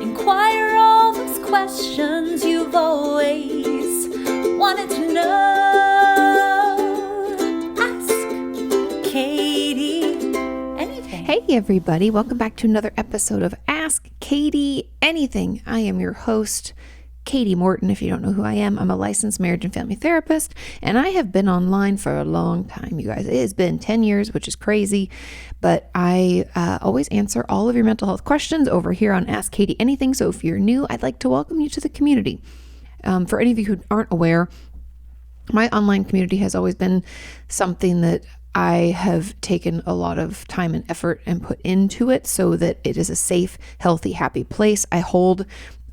Inquire all those questions you've always wanted to know. Ask Kati Anything. Hey everybody, welcome back to another episode of Ask Kati Anything. I am your host, Kati Morton. If you don't know who I am, I'm a licensed marriage and family therapist, and I have been online for a long time, you guys. It has been 10 years, which is crazy, but I always answer all of your mental health questions over here on Ask Kati Anything. So if you're new, I'd like to welcome you to the community. For any of you who aren't aware, my online community has always been something that I have taken a lot of time and effort and put into it so that it is a safe, healthy, happy place. I hold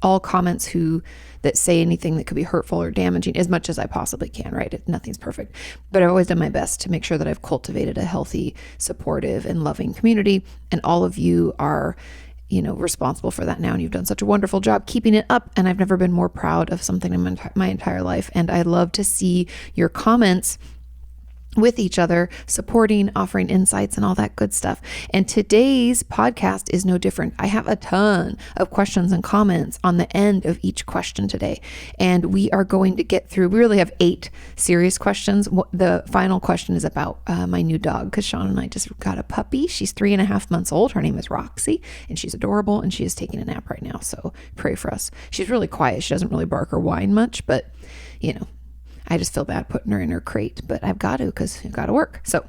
all comments that say anything that could be hurtful or damaging as much as I possibly can, right? Nothing's perfect, but I've always done my best to make sure that I've cultivated a healthy, supportive, and loving community. And all of you are, responsible for that now. And you've done such a wonderful job keeping it up. And I've never been more proud of something in my entire life. And I love to see your comments with each other, supporting, offering insights and all that good stuff. And today's podcast is no different. I have a ton of questions and comments on the end of each question today. And we are going to get through, we really have 8 serious questions. The final question is about my new dog, because Sean and I just got a puppy. She's 3.5 months old. Her name is Roxy, and she's adorable, and she is taking a nap right now. So pray for us. She's really quiet. She doesn't really bark or whine much, but I just feel bad putting her in her crate, but I've got to because I've got to work. So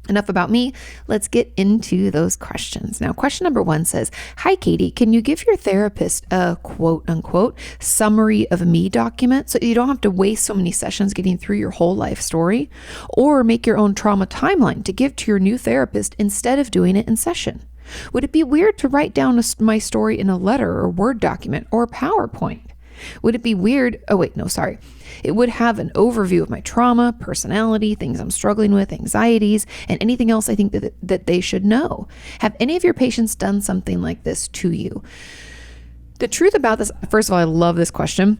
enough about me. Let's get into those questions. Now, question number 1 says, "Hi, Kati, can you give your therapist a quote unquote summary of me document so you don't have to waste so many sessions getting through your whole life story, or make your own trauma timeline to give to your new therapist instead of doing it in session? Would it be weird to write down my story in a letter or Word document or PowerPoint? Would it be weird? Oh, wait, no, sorry. It would have an overview of my trauma, personality, things I'm struggling with, anxieties, and anything else I think that they should know. Have any of your patients done something like this to you?" The truth about this, first of all, I love this question.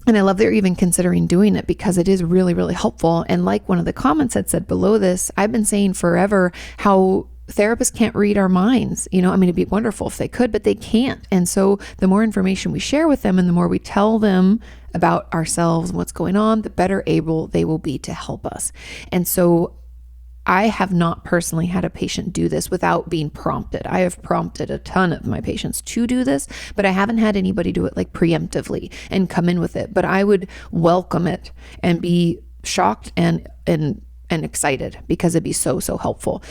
And I love that you're even considering doing it because it is really, really helpful. And like one of the comments had said below this, I've been saying forever how therapists can't read our minds. It'd be wonderful if they could, but they can't. And so the more information we share with them and the more we tell them about ourselves and what's going on, the better able they will be to help us. And so I have not personally had a patient do this without being prompted. I have prompted a ton of my patients to do this, but I haven't had anybody do it like preemptively and come in with it. But I would welcome it and be shocked and excited because it'd be so, so helpful.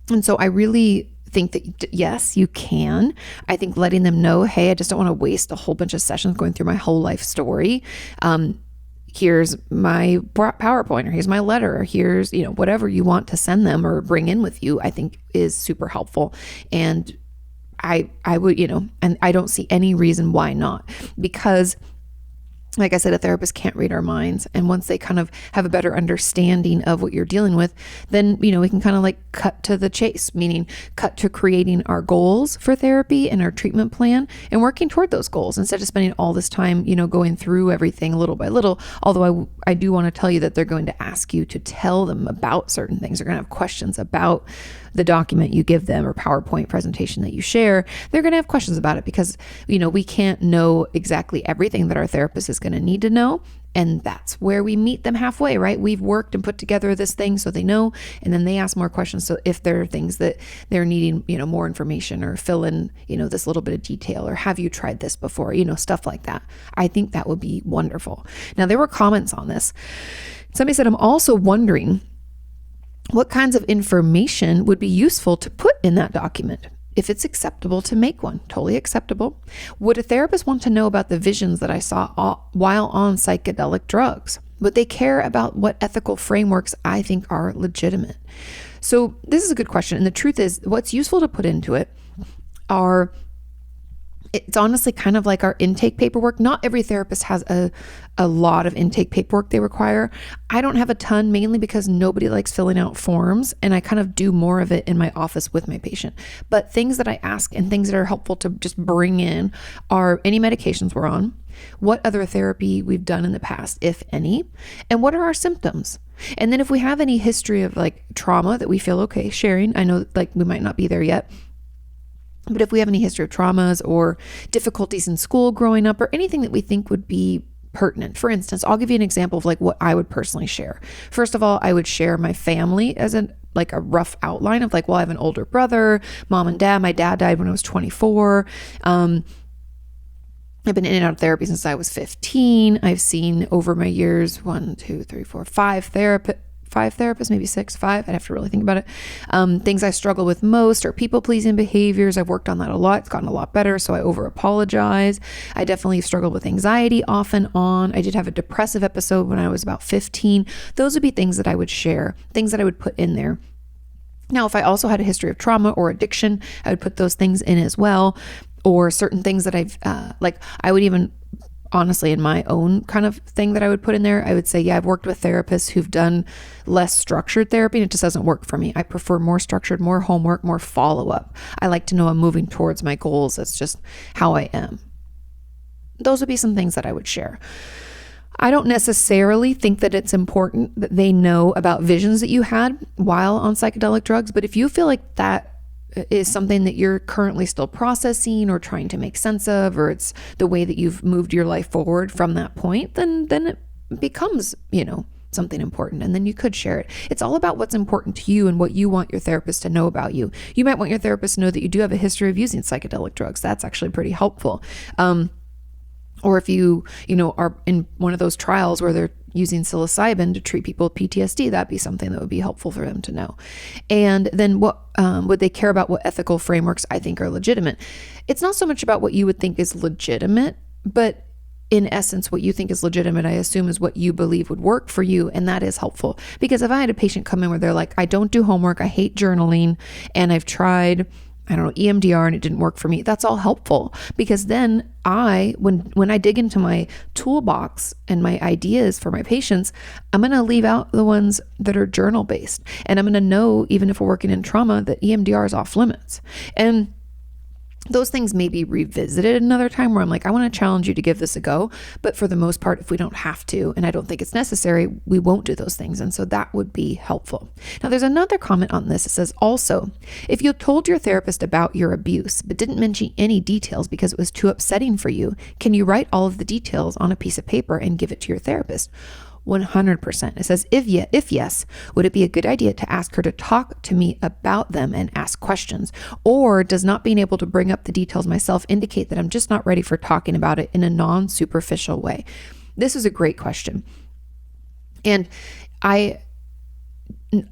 And so I really think that, yes, you can. I think letting them know, hey, I just don't want to waste a whole bunch of sessions going through my whole life story. Here's my PowerPoint, or here's my letter, or here's, whatever you want to send them or bring in with you, I think is super helpful. And I would, and I don't see any reason why not, because like I said, a therapist can't read our minds. And once they kind of have a better understanding of what you're dealing with, then, we can kind of like cut to the chase, meaning cut to creating our goals for therapy and our treatment plan and working toward those goals instead of spending all this time, going through everything little by little. Although I do want to tell you that they're going to ask you to tell them about certain things. They're going to have questions about the document you give them or PowerPoint presentation that you share. They're going to have questions about it because, we can't know exactly everything that our therapist is going to need to know. And that's where we meet them halfway, right? We've worked and put together this thing so they know, and then they ask more questions. So if there are things that they're needing, more information or fill in, this little bit of detail, or have you tried this before, stuff like that. I think that would be wonderful. Now, there were comments on this. Somebody said, "I'm also wondering what kinds of information would be useful to put in that document. If it's acceptable to make one." Totally acceptable. "Would a therapist want to know about the visions that I saw while on psychedelic drugs? Would they care about what ethical frameworks I think are legitimate?" So this is a good question. And the truth is, what's useful to put into it it's honestly kind of like our intake paperwork. Not every therapist has a lot of intake paperwork they require. I don't have a ton, mainly because nobody likes filling out forms, and I kind of do more of it in my office with my patient. But things that I ask and things that are helpful to just bring in are any medications we're on, what other therapy we've done in the past, if any, and what are our symptoms. And then if we have any history of like trauma that we feel okay sharing, I know like we might not be there yet, But if we have any history of traumas or difficulties in school growing up or anything that we think would be pertinent. For instance, I'll give you an example of like what I would personally share. First of all, I would share my family as a rough outline of like, well, I have an older brother, mom and dad. My dad died when I was 24. I've been in and out of therapy since I was 15. I've seen over my years, 5 therapists, maybe 6, 5. I'd have to really think about it. Things I struggle with most are people-pleasing behaviors. I've worked on that a lot. It's gotten a lot better, so I over-apologize. I definitely struggled with anxiety off and on. I did have a depressive episode when I was about 15. Those would be things that I would share, things that I would put in there. Now, if I also had a history of trauma or addiction, I would put those things in as well, or certain things that I would even honestly, in my own kind of thing that I would put in there, I would say, yeah, I've worked with therapists who've done less structured therapy and it just doesn't work for me. I prefer more structured, more homework, more follow-up. I like to know I'm moving towards my goals. That's just how I am. Those would be some things that I would share. I don't necessarily think that it's important that they know about visions that you had while on psychedelic drugs, but if you feel like that is something that you're currently still processing or trying to make sense of, or it's the way that you've moved your life forward from that point, then it becomes, something important, and then you could share it. It's all about what's important to you and what you want your therapist to know about you. You might want your therapist to know that you do have a history of using psychedelic drugs. That's actually pretty helpful. Or if you are in one of those trials where they're using psilocybin to treat people with PTSD, that'd be something that would be helpful for them to know. And then what would they care about? What ethical frameworks I think are legitimate? It's not so much about what you would think is legitimate, but in essence, what you think is legitimate, I assume, is what you believe would work for you. And that is helpful. Because if I had a patient come in where they're like, I don't do homework, I hate journaling, and I've tried EMDR and it didn't work for me, that's all helpful, because then when I dig into my toolbox and my ideas for my patients, I'm going to leave out the ones that are journal based, and I'm going to know, even if we're working in trauma, that EMDR is off limits. And those things may be revisited another time where I'm like, I want to challenge you to give this a go. But for the most part, if we don't have to, and I don't think it's necessary, we won't do those things. And so that would be helpful. Now, there's another comment on this. It says, also, if you told your therapist about your abuse, but didn't mention any details because it was too upsetting for you, can you write all of the details on a piece of paper and give it to your therapist? 100%. It says, if yes, would it be a good idea to ask her to talk to me about them and ask questions? Or does not being able to bring up the details myself indicate that I'm just not ready for talking about it in a non-superficial way? This is a great question. And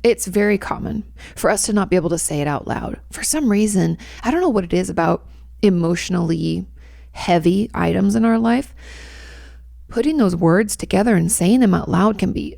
it's very common for us to not be able to say it out loud. For some reason, I don't know what it is about emotionally heavy items in our life. Putting those words together and saying them out loud can be,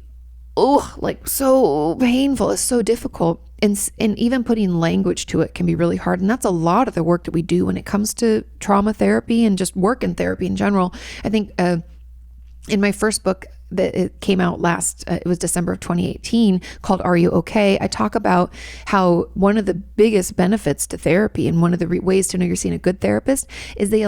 so painful. It's so difficult. And even putting language to it can be really hard. And that's a lot of the work that we do when it comes to trauma therapy and just work in therapy in general. I think in my first book that it came out it was December of 2018, called Are You Okay? I talk about how one of the biggest benefits to therapy and one of the ways to know you're seeing a good therapist is they they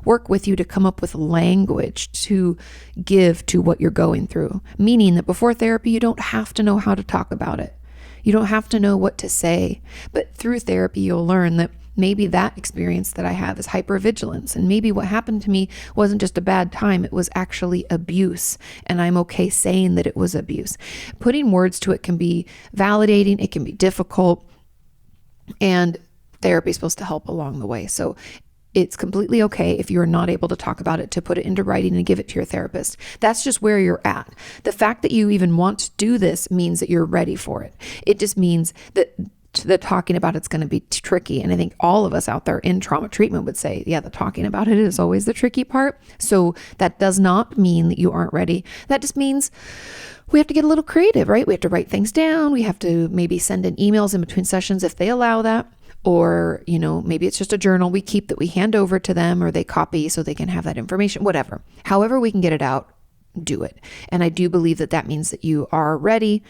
work with you to come up with language to give to what you're going through. Meaning that before therapy, you don't have to know how to talk about it. You don't have to know what to say. But through therapy, you'll learn that maybe that experience that I have is hypervigilance. And maybe what happened to me wasn't just a bad time, it was actually abuse. And I'm okay saying that it was abuse. Putting words to it can be validating, it can be difficult, and therapy is supposed to help along the way. So it's completely okay if you're not able to talk about it, to put it into writing and give it to your therapist. That's just where you're at. The fact that you even want to do this means that you're ready for it. It just means that the talking about it's going to be tricky. And I think all of us out there in trauma treatment would say, yeah, the talking about it is always the tricky part. So that does not mean that you aren't ready. That just means we have to get a little creative, right? We have to write things down. We have to maybe send in emails in between sessions if they allow that. Or, maybe it's just a journal we keep that we hand over to them, or they copy so they can have that information, whatever. However we can get it out, do it. And I do believe that means that you are ready.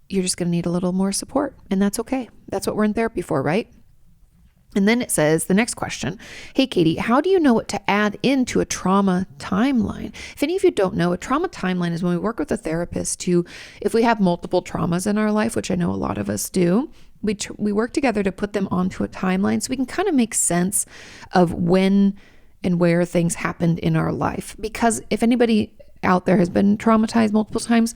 You're just going to need a little more support, and that's okay. That's what we're in therapy for, right? And then it says, the next question, hey, Katie, how do you know what to add into a trauma timeline? If any of you don't know, a trauma timeline is when we work with a therapist if we have multiple traumas in our life, which I know a lot of us do, we work together to put them onto a timeline so we can kind of make sense of when and where things happened in our life. Because if anybody out there has been traumatized multiple times,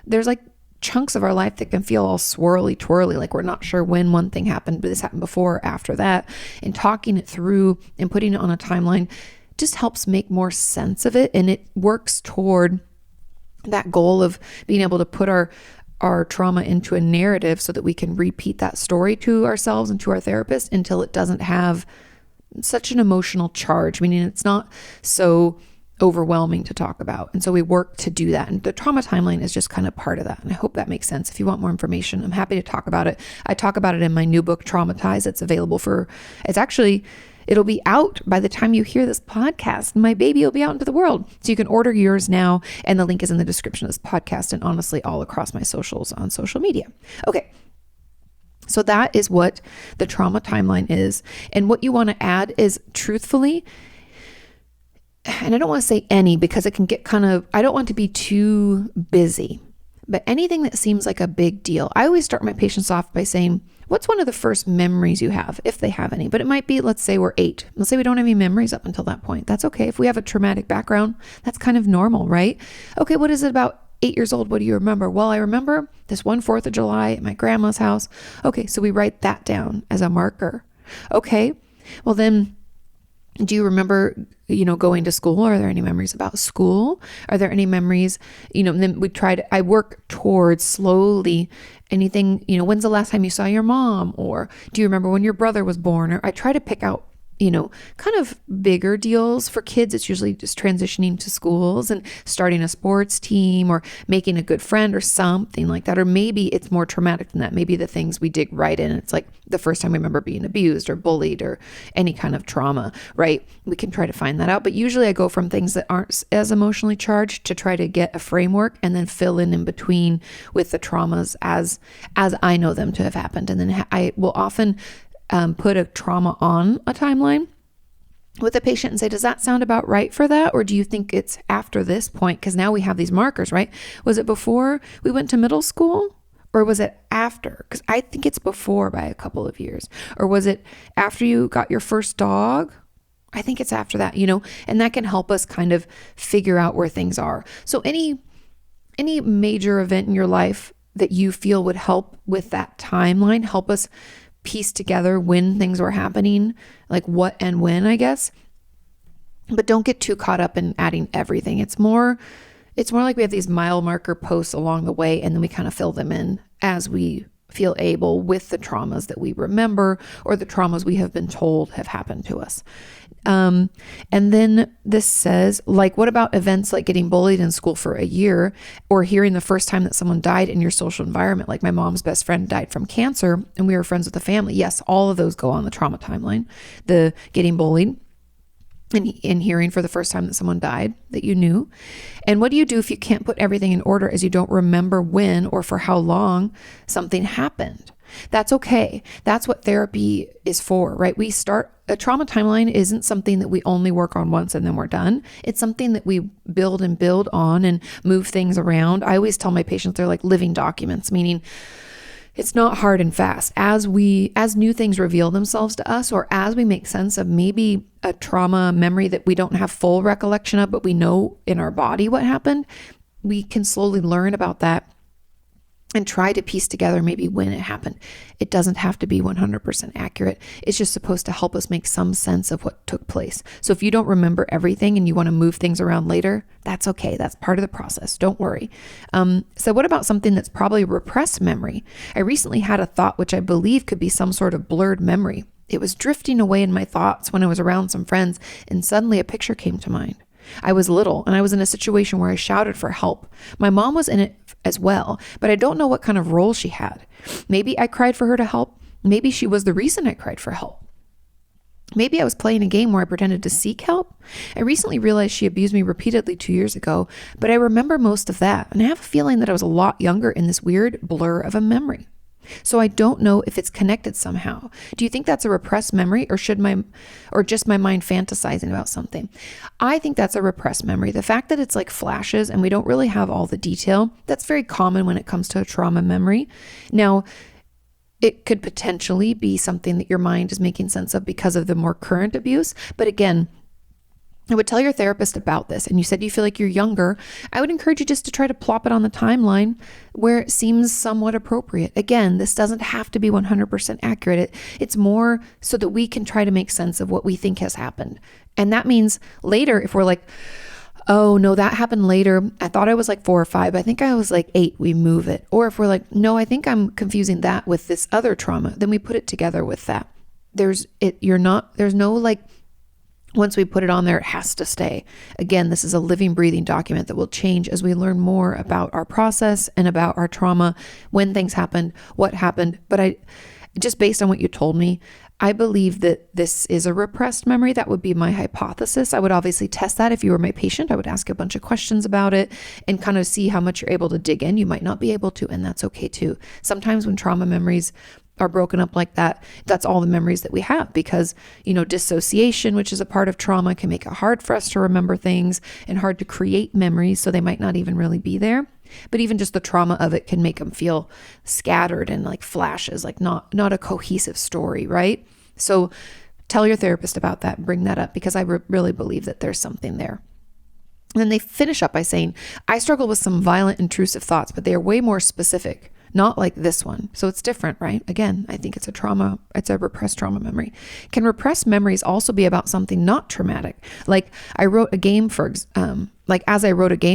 there's like chunks of our life that can feel all swirly twirly, like we're not sure when one thing happened, but this happened before or after that. And talking it through and putting it on a timeline just helps make more sense of it. And it works toward that goal of being able to put our trauma into a narrative so that we can repeat that story to ourselves and to our therapist until it doesn't have such an emotional charge, meaning it's not so overwhelming to talk about. And so we work to do that. And the trauma timeline is just kind of part of that. And I hope that makes sense. If you want more information, I'm happy to talk about it. I talk about it in my new book, Traumatized. It'll be out by the time you hear this podcast. My baby will be out into the world. So you can order yours now. And the link is in the description of this podcast and honestly all across my socials on social media. Okay. So that is what the trauma timeline is. And what you want to add is truthfully, and I don't want to say any because it can get I don't want to be too busy, but anything that seems like a big deal. I always start my patients off by saying, what's one of the first memories you have, if they have any? But it might be, let's say we're 8. Let's say we don't have any memories up until that point. That's okay. If we have a traumatic background, that's kind of normal, right? Okay, what is it about 8 years old? What do you remember? Well, I remember this one 4th of July at my grandma's house. Okay, so we write that down as a marker. Okay, well then, do you remember, going to school? Are there any memories about school? Are there any memories, and then I work towards slowly anything, when's the last time you saw your mom? Or do you remember when your brother was born? Or I try to pick out, kind of bigger deals for kids. It's usually just transitioning to schools and starting a sports team or making a good friend or something like that. Or maybe it's more traumatic than that. Maybe the things we dig right in. It's like the first time we remember being abused or bullied or any kind of trauma, right? We can try to find that out. But usually I go from things that aren't as emotionally charged to try to get a framework and then fill in between with the traumas as I know them to have happened. And then I will often put a trauma on a timeline with a patient and say, does that sound about right for that? Or do you think it's after this point? Because now we have these markers, right? Was it before we went to middle school? Or was it after? Because I think it's before by a couple of years. Or was it after you got your first dog? I think it's after that, and that can help us kind of figure out where things are. So any major event in your life that you feel would help with that timeline, help us piece together when things were happening, like what and when, I guess. But don't get too caught up in adding everything. It's more like we have these mile marker posts along the way, and then we kind of fill them in as we feel able with the traumas that we remember or the traumas we have been told have happened to us. And then this says, like, what about events like getting bullied in school for a year or hearing the first time that someone died in your social environment? Like my mom's best friend died from cancer and we were friends with the family. Yes, all of those go on the trauma timeline. The getting bullied and hearing for the first time that someone died that you knew. And what do you do if you can't put everything in order as you don't remember when or for how long something happened? That's okay. That's what therapy is for, right? A trauma timeline isn't something that we only work on once and then we're done. It's something that we build and build on and move things around. I always tell my patients they're like living documents, meaning it's not hard and fast. As new things reveal themselves to us, or as we make sense of maybe a trauma memory that we don't have full recollection of, but we know in our body what happened, we can slowly learn about that and try to piece together maybe when it happened. It doesn't have to be 100% accurate. It's just supposed to help us make some sense of what took place. So if you don't remember everything and you want to move things around later, that's okay. That's part of the process. Don't worry. So what about something that's probably a repressed memory? I recently had a thought which I believe could be some sort of blurred memory. It was drifting away in my thoughts when I was around some friends, and suddenly a picture came to mind. I was little and I was in a situation where I shouted for help. My mom was in it as well, but I don't know what kind of role she had. Maybe I cried for her to help. Maybe she was the reason I cried for help. Maybe I was playing a game where I pretended to seek help. I recently realized she abused me repeatedly 2 years ago, but I remember most of that. And I have a feeling that I was a lot younger in this weird blur of a memory. So I don't know if it's connected somehow. Do you think that's a repressed memory or just my mind fantasizing about something? I think that's a repressed memory. The fact that it's like flashes and we don't really have all the detail, that's very common when it comes to a trauma memory. Now, it could potentially be something that your mind is making sense of because of the more current abuse. But again, I would tell your therapist about this, and you said you feel like you're younger. I would encourage you just to try to plop it on the timeline where it seems somewhat appropriate. Again, this doesn't have to be 100% accurate. It's more so that we can try to make sense of what we think has happened. And that means later, if we're like, oh no, that happened later, I thought I was like 4 or 5, I think I was like 8, we move it. Or if we're like, no, I think I'm confusing that with this other trauma, then we put it together with that. There's no like, once we put it on there, it has to stay. Again, this is a living, breathing document that will change as we learn more about our process and about our trauma, when things happened, what happened. But just based on what you told me, I believe that this is a repressed memory. That would be my hypothesis. I would obviously test that if you were my patient. I would ask a bunch of questions about it and kind of see how much you're able to dig in. You might not be able to, and that's okay too. Sometimes when trauma memories are broken up like that, that's all the memories that we have, because, dissociation, which is a part of trauma, can make it hard for us to remember things and hard to create memories. So they might not even really be there. But even just the trauma of it can make them feel scattered and like flashes, like not a cohesive story, right? So tell your therapist about that, bring that up, because I really believe that there's something there. And then they finish up by saying, I struggle with some violent, intrusive thoughts, but they are way more specific, not like this one. So it's different, right? Again, I think it's a repressed trauma memory. Can repressed memories also be about something not traumatic? Like as I wrote a game,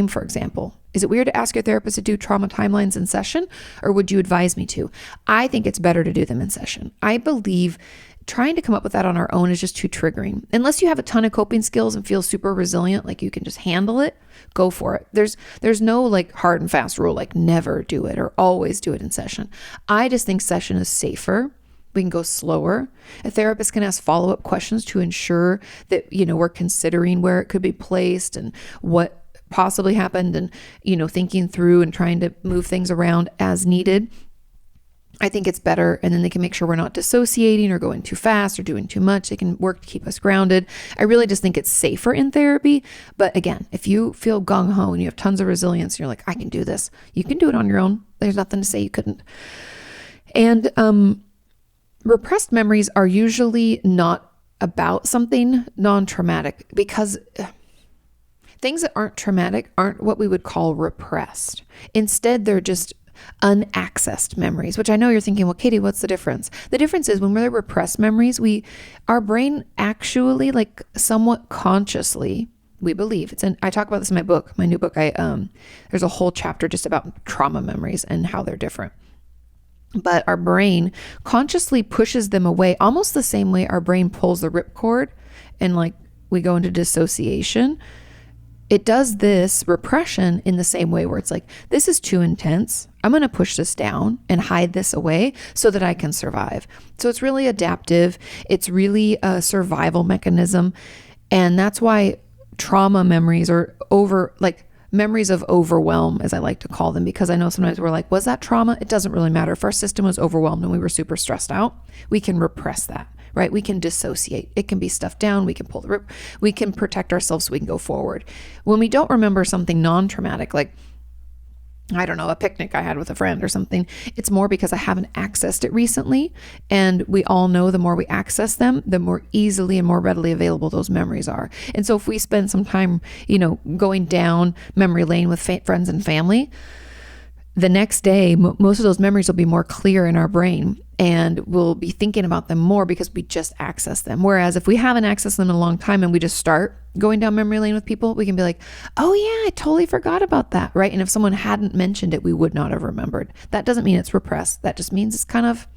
for example. Is it weird to ask your therapist to do trauma timelines in session, or would you advise me to? I think it's better to do them in session. I believe trying to come up with that on our own is just too triggering. Unless you have a ton of coping skills and feel super resilient, like you can just handle it, go for it. There's no like hard and fast rule, like never do it or always do it in session. I just think session is safer. We can go slower. A therapist can ask follow-up questions to ensure that, we're considering where it could be placed and what possibly happened, and, thinking through and trying to move things around as needed. I think it's better. And then they can make sure we're not dissociating or going too fast or doing too much. They can work to keep us grounded. I really just think it's safer in therapy. But again, if you feel gung-ho and you have tons of resilience and you're like, I can do this, you can do it on your own. There's nothing to say you couldn't. And repressed memories are usually not about something non-traumatic, because things that aren't traumatic aren't what we would call repressed. Instead, they're just unaccessed memories, which I know you're thinking, well, Katie, what's the difference? The difference is when we're repressed memories, our brain actually, like somewhat consciously, we believe I talk about this in my new book. There's a whole chapter just about trauma memories and how they're different. But our brain consciously pushes them away, almost the same way our brain pulls the ripcord and like we go into dissociation. It does this repression in the same way, where it's like, this is too intense. I'm going to push this down and hide this away so that I can survive. So it's really adaptive. It's really a survival mechanism. And that's why trauma memories are memories of overwhelm, as I like to call them, because I know sometimes we're like, was that trauma? It doesn't really matter. If our system was overwhelmed and we were super stressed out, we can repress that. Right? We can dissociate. It can be stuffed down. We can pull the rip. We can protect ourselves so we can go forward. When we don't remember something non-traumatic, like, I don't know, a picnic I had with a friend or something, it's more because I haven't accessed it recently. And we all know the more we access them, the more easily and more readily available those memories are. And so if we spend some time, going down memory lane with friends and family, the next day, most of those memories will be more clear in our brain, and we'll be thinking about them more because we just access them. Whereas if we haven't accessed them in a long time and we just start going down memory lane with people, we can be like, oh yeah, I totally forgot about that, right? And if someone hadn't mentioned it, we would not have remembered. That doesn't mean it's repressed. That just means it's kind of,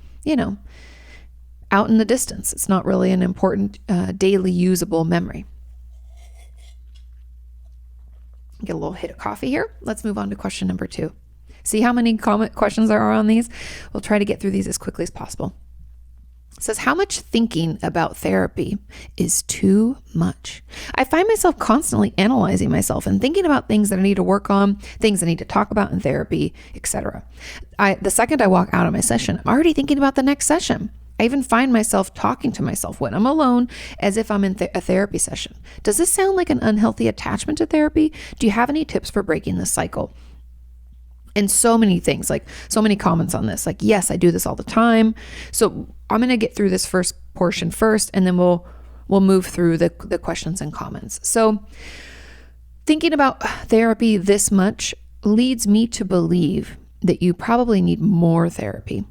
out in the distance. It's not really an important daily usable memory. Get a little hit of coffee here. Let's move on to question number 2. See how many questions there are on these? We'll try to get through these as quickly as possible. It says, how much thinking about therapy is too much? I find myself constantly analyzing myself and thinking about things that I need to work on, things I need to talk about in therapy, etc. The second I walk out of my session, I'm already thinking about the next session. I even find myself talking to myself when I'm alone as if I'm in a therapy session. Does this sound like an unhealthy attachment to therapy? Do you have any tips for breaking this cycle? And so many things, like so many comments on this, like, yes, I do this all the time. So I'm going to get through this first portion first, and then we'll move through the questions and comments. So thinking about therapy this much leads me to believe that you probably need more therapy.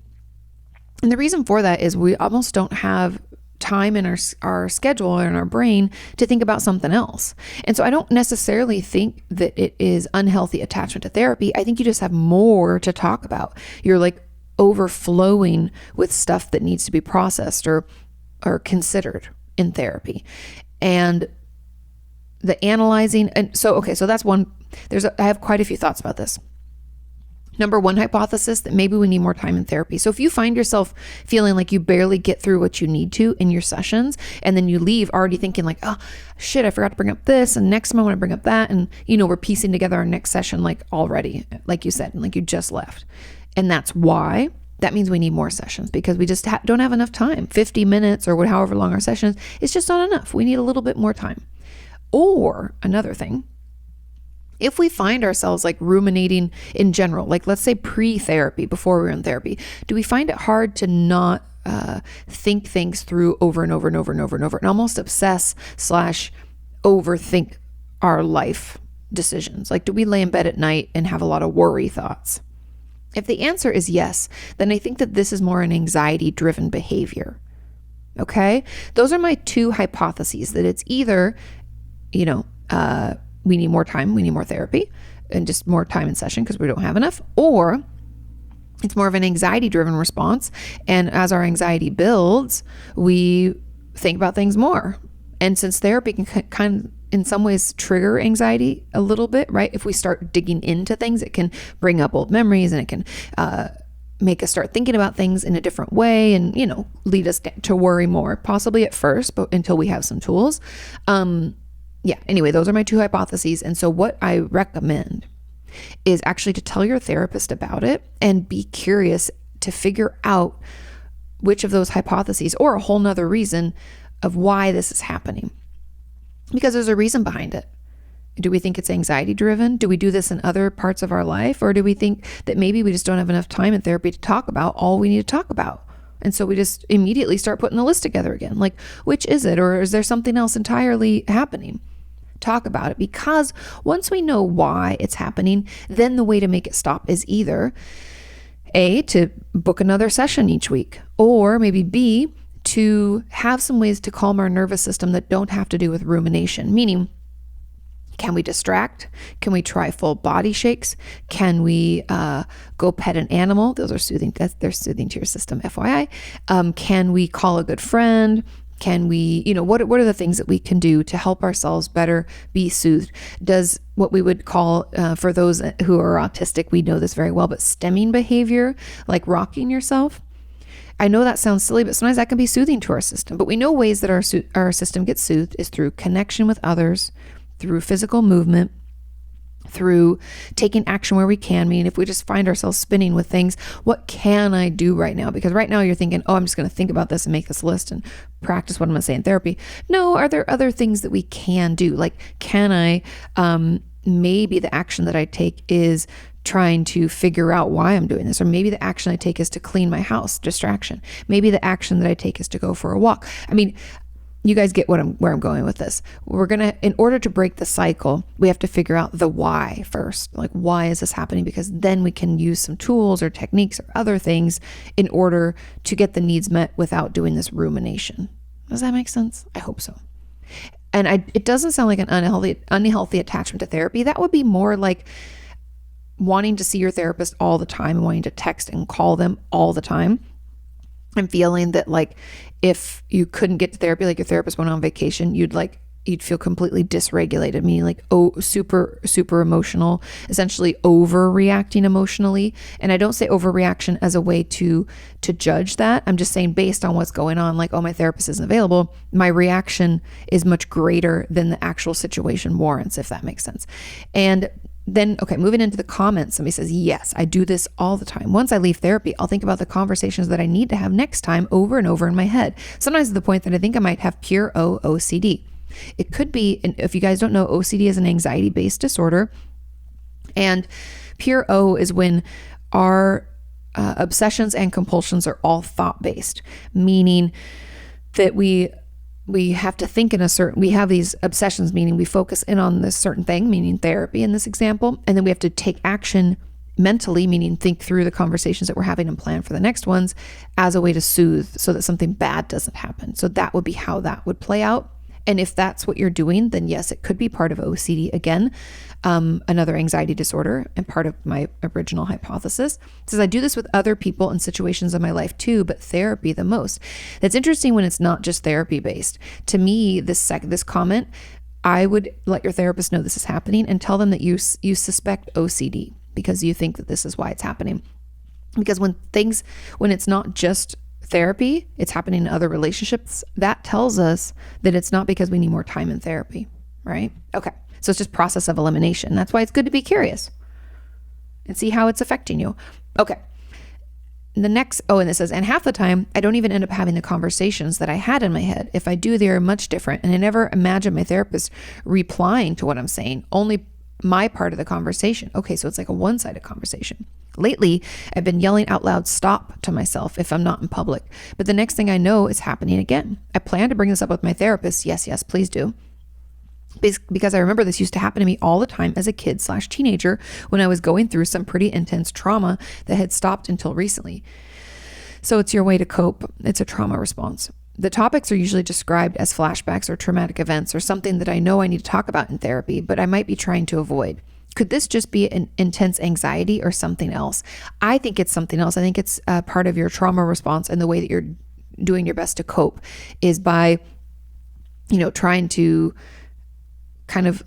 And the reason for that is we almost don't have time in our schedule or in our brain to think about something else. And so I don't necessarily think that it is unhealthy attachment to therapy. I think you just have more to talk about. You're like overflowing with stuff that needs to be processed or considered in therapy. And the analyzing, and so, okay, so that's one, I have quite a few thoughts about this. Number one hypothesis, that maybe we need more time in therapy. So if you find yourself feeling like you barely get through what you need to in your sessions, and then you leave already thinking like, oh shit, I forgot to bring up this, and next time I want to bring up that, and we're piecing together our next session like already, like you said, and like you just left. And that's why. That means we need more sessions, because we just don't have enough time. 50 minutes or however long our session is, it's just not enough. We need a little bit more time. Or another thing, if we find ourselves like ruminating in general, like let's say pre-therapy, before we're in therapy, do we find it hard to not think things through over and over and over and over and over, and almost obsess / overthink our life decisions? Like, do we lay in bed at night and have a lot of worry thoughts? If the answer is yes, then I think that this is more an anxiety-driven behavior. Okay? Those are my two hypotheses, that it's either, we need more time, we need more therapy, and just more time in session because we don't have enough, or it's more of an anxiety-driven response. And as our anxiety builds, we think about things more. And since therapy can kind of, in some ways, trigger anxiety a little bit, right? If we start digging into things, it can bring up old memories, and it can make us start thinking about things in a different way, and, lead us to worry more, possibly at first, but until we have some tools. Anyway, those are my two hypotheses. And so what I recommend is actually to tell your therapist about it and be curious to figure out which of those hypotheses, or a whole nother reason of why this is happening. Because there's a reason behind it. Do we think it's anxiety driven? Do we do this in other parts of our life? Or do we think that maybe we just don't have enough time in therapy to talk about all we need to talk about? And so we just immediately start putting the list together again. Like, which is it? Or is there something else entirely happening? Talk about it, because once we know why it's happening, then the way to make it stop is either A, to book another session each week, or maybe B, to have some ways to calm our nervous system that don't have to do with rumination. Meaning, can we distract? Can we try full body shakes? Can we go pet an animal? Those are soothing. They're soothing to your system, FYI. Can we call a good friend? Can we, what are the things that we can do to help ourselves better be soothed? Does what we would call, for those who are autistic, we know this very well, but stemming behavior, like rocking yourself. I know that sounds silly, but sometimes that can be soothing to our system. But we know ways that our system gets soothed is through connection with others, through physical movement, through taking action where we can. I mean, if we just find ourselves spinning with things, what can I do right now? Because right now you're thinking, oh, I'm just going to think about this and make this list and practice what I'm going to say in therapy. No, are there other things that we can do? Like, can I, maybe the action that I take is trying to figure out why I'm doing this. Or maybe the action I take is to clean my house, distraction. Maybe the action that I take is to go for a walk. I mean, you guys get where I'm going with this. In order to break the cycle, we have to figure out the why first. Like, why is this happening? Because then we can use some tools or techniques or other things in order to get the needs met without doing this rumination. Does that make sense? I hope so. And it doesn't sound like an unhealthy attachment to therapy. That would be more like wanting to see your therapist all the time and wanting to text and call them all the time. And feeling that, like, if you couldn't get to therapy, like your therapist went on vacation, you'd feel completely dysregulated, meaning like, super, super emotional, essentially overreacting emotionally. And I don't say overreaction as a way to judge that. I'm just saying, based on what's going on, like, oh, my therapist isn't available, my reaction is much greater than the actual situation warrants, if that makes sense. And then, okay, moving into the comments, somebody says, yes, I do this all the time. Once I leave therapy, I'll think about the conversations that I need to have next time over and over in my head. Sometimes to the point that I think I might have pure OCD. It could be, and if you guys don't know, OCD is an anxiety-based disorder. And pure O is when our obsessions and compulsions are all thought-based, meaning that we have to think we have these obsessions, meaning we focus in on this certain thing, meaning therapy in this example, and then we have to take action mentally, meaning think through the conversations that we're having and plan for the next ones as a way to soothe so that something bad doesn't happen. So that would be how that would play out. And if that's what you're doing, then yes, it could be part of OCD again, another anxiety disorder, and part of my original hypothesis. It says I do this with other people and situations in my life too, but therapy the most. That's interesting when it's not just therapy based. To me, this comment, I would let your therapist know this is happening and tell them that you suspect OCD because you think that this is why it's happening. Because when it's not just therapy, it's happening in other relationships, that tells us that it's not because we need more time in therapy, right? Okay. So it's just process of elimination. That's why it's good to be curious and see how it's affecting you. Okay. And it says, and half the time, I don't even end up having the conversations that I had in my head. If I do, they are much different. And I never imagine my therapist replying to what I'm saying, only my part of the conversation. Okay, so it's like a one-sided conversation. Lately, I've been yelling out loud, stop, to myself if I'm not in public. But the next thing I know, it's happening again. I plan to bring this up with my therapist. Yes, please do. Because I remember this used to happen to me all the time as a kid/teenager when I was going through some pretty intense trauma that had stopped until recently. So it's your way to cope. It's a trauma response. The topics are usually described as flashbacks or traumatic events or something that I know I need to talk about in therapy, but I might be trying to avoid. Could this just be an intense anxiety or something else? I think it's something else. I think it's part of your trauma response, and the way that you're doing your best to cope is by, trying to kind of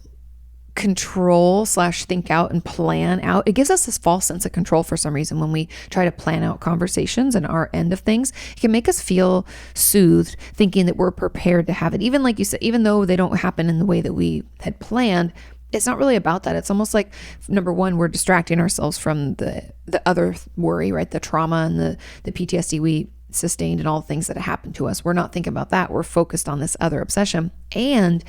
control/think out and plan out. It gives us this false sense of control for some reason when we try to plan out conversations and our end of things. It can make us feel soothed, thinking that we're prepared to have it. Even like you said, even though they don't happen in the way that we had planned, it's not really about that. It's almost like, number one, we're distracting ourselves from the other worry, right? The trauma and the PTSD we sustained and all the things that happened to us. We're not thinking about that. We're focused on this other obsession. And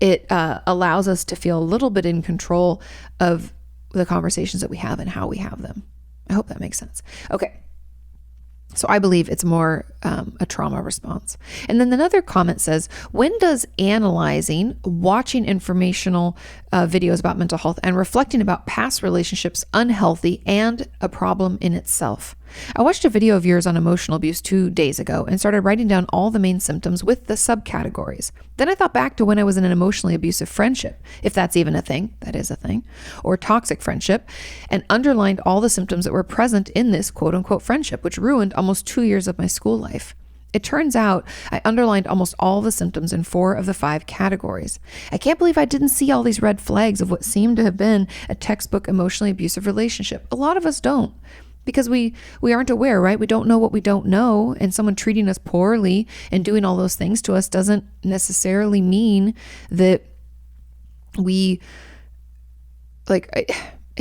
it allows us to feel a little bit in control of the conversations that we have and how we have them. I hope that makes sense. Okay. So I believe it's more a trauma response. And then another comment says, when does analyzing, watching informational videos about mental health, and reflecting about past relationships unhealthy and a problem in itself? I watched a video of yours on emotional abuse 2 days ago and started writing down all the main symptoms with the subcategories. Then I thought back to when I was in an emotionally abusive friendship, if that's even a thing, that is a thing, or toxic friendship, and underlined all the symptoms that were present in this quote unquote friendship, which ruined almost 2 years of my school life. It turns out I underlined almost all the symptoms in 4 of the 5 categories. I can't believe I didn't see all these red flags of what seemed to have been a textbook emotionally abusive relationship. A lot of us don't. Because we aren't aware, right? We don't know what we don't know, and someone treating us poorly and doing all those things to us doesn't necessarily mean that it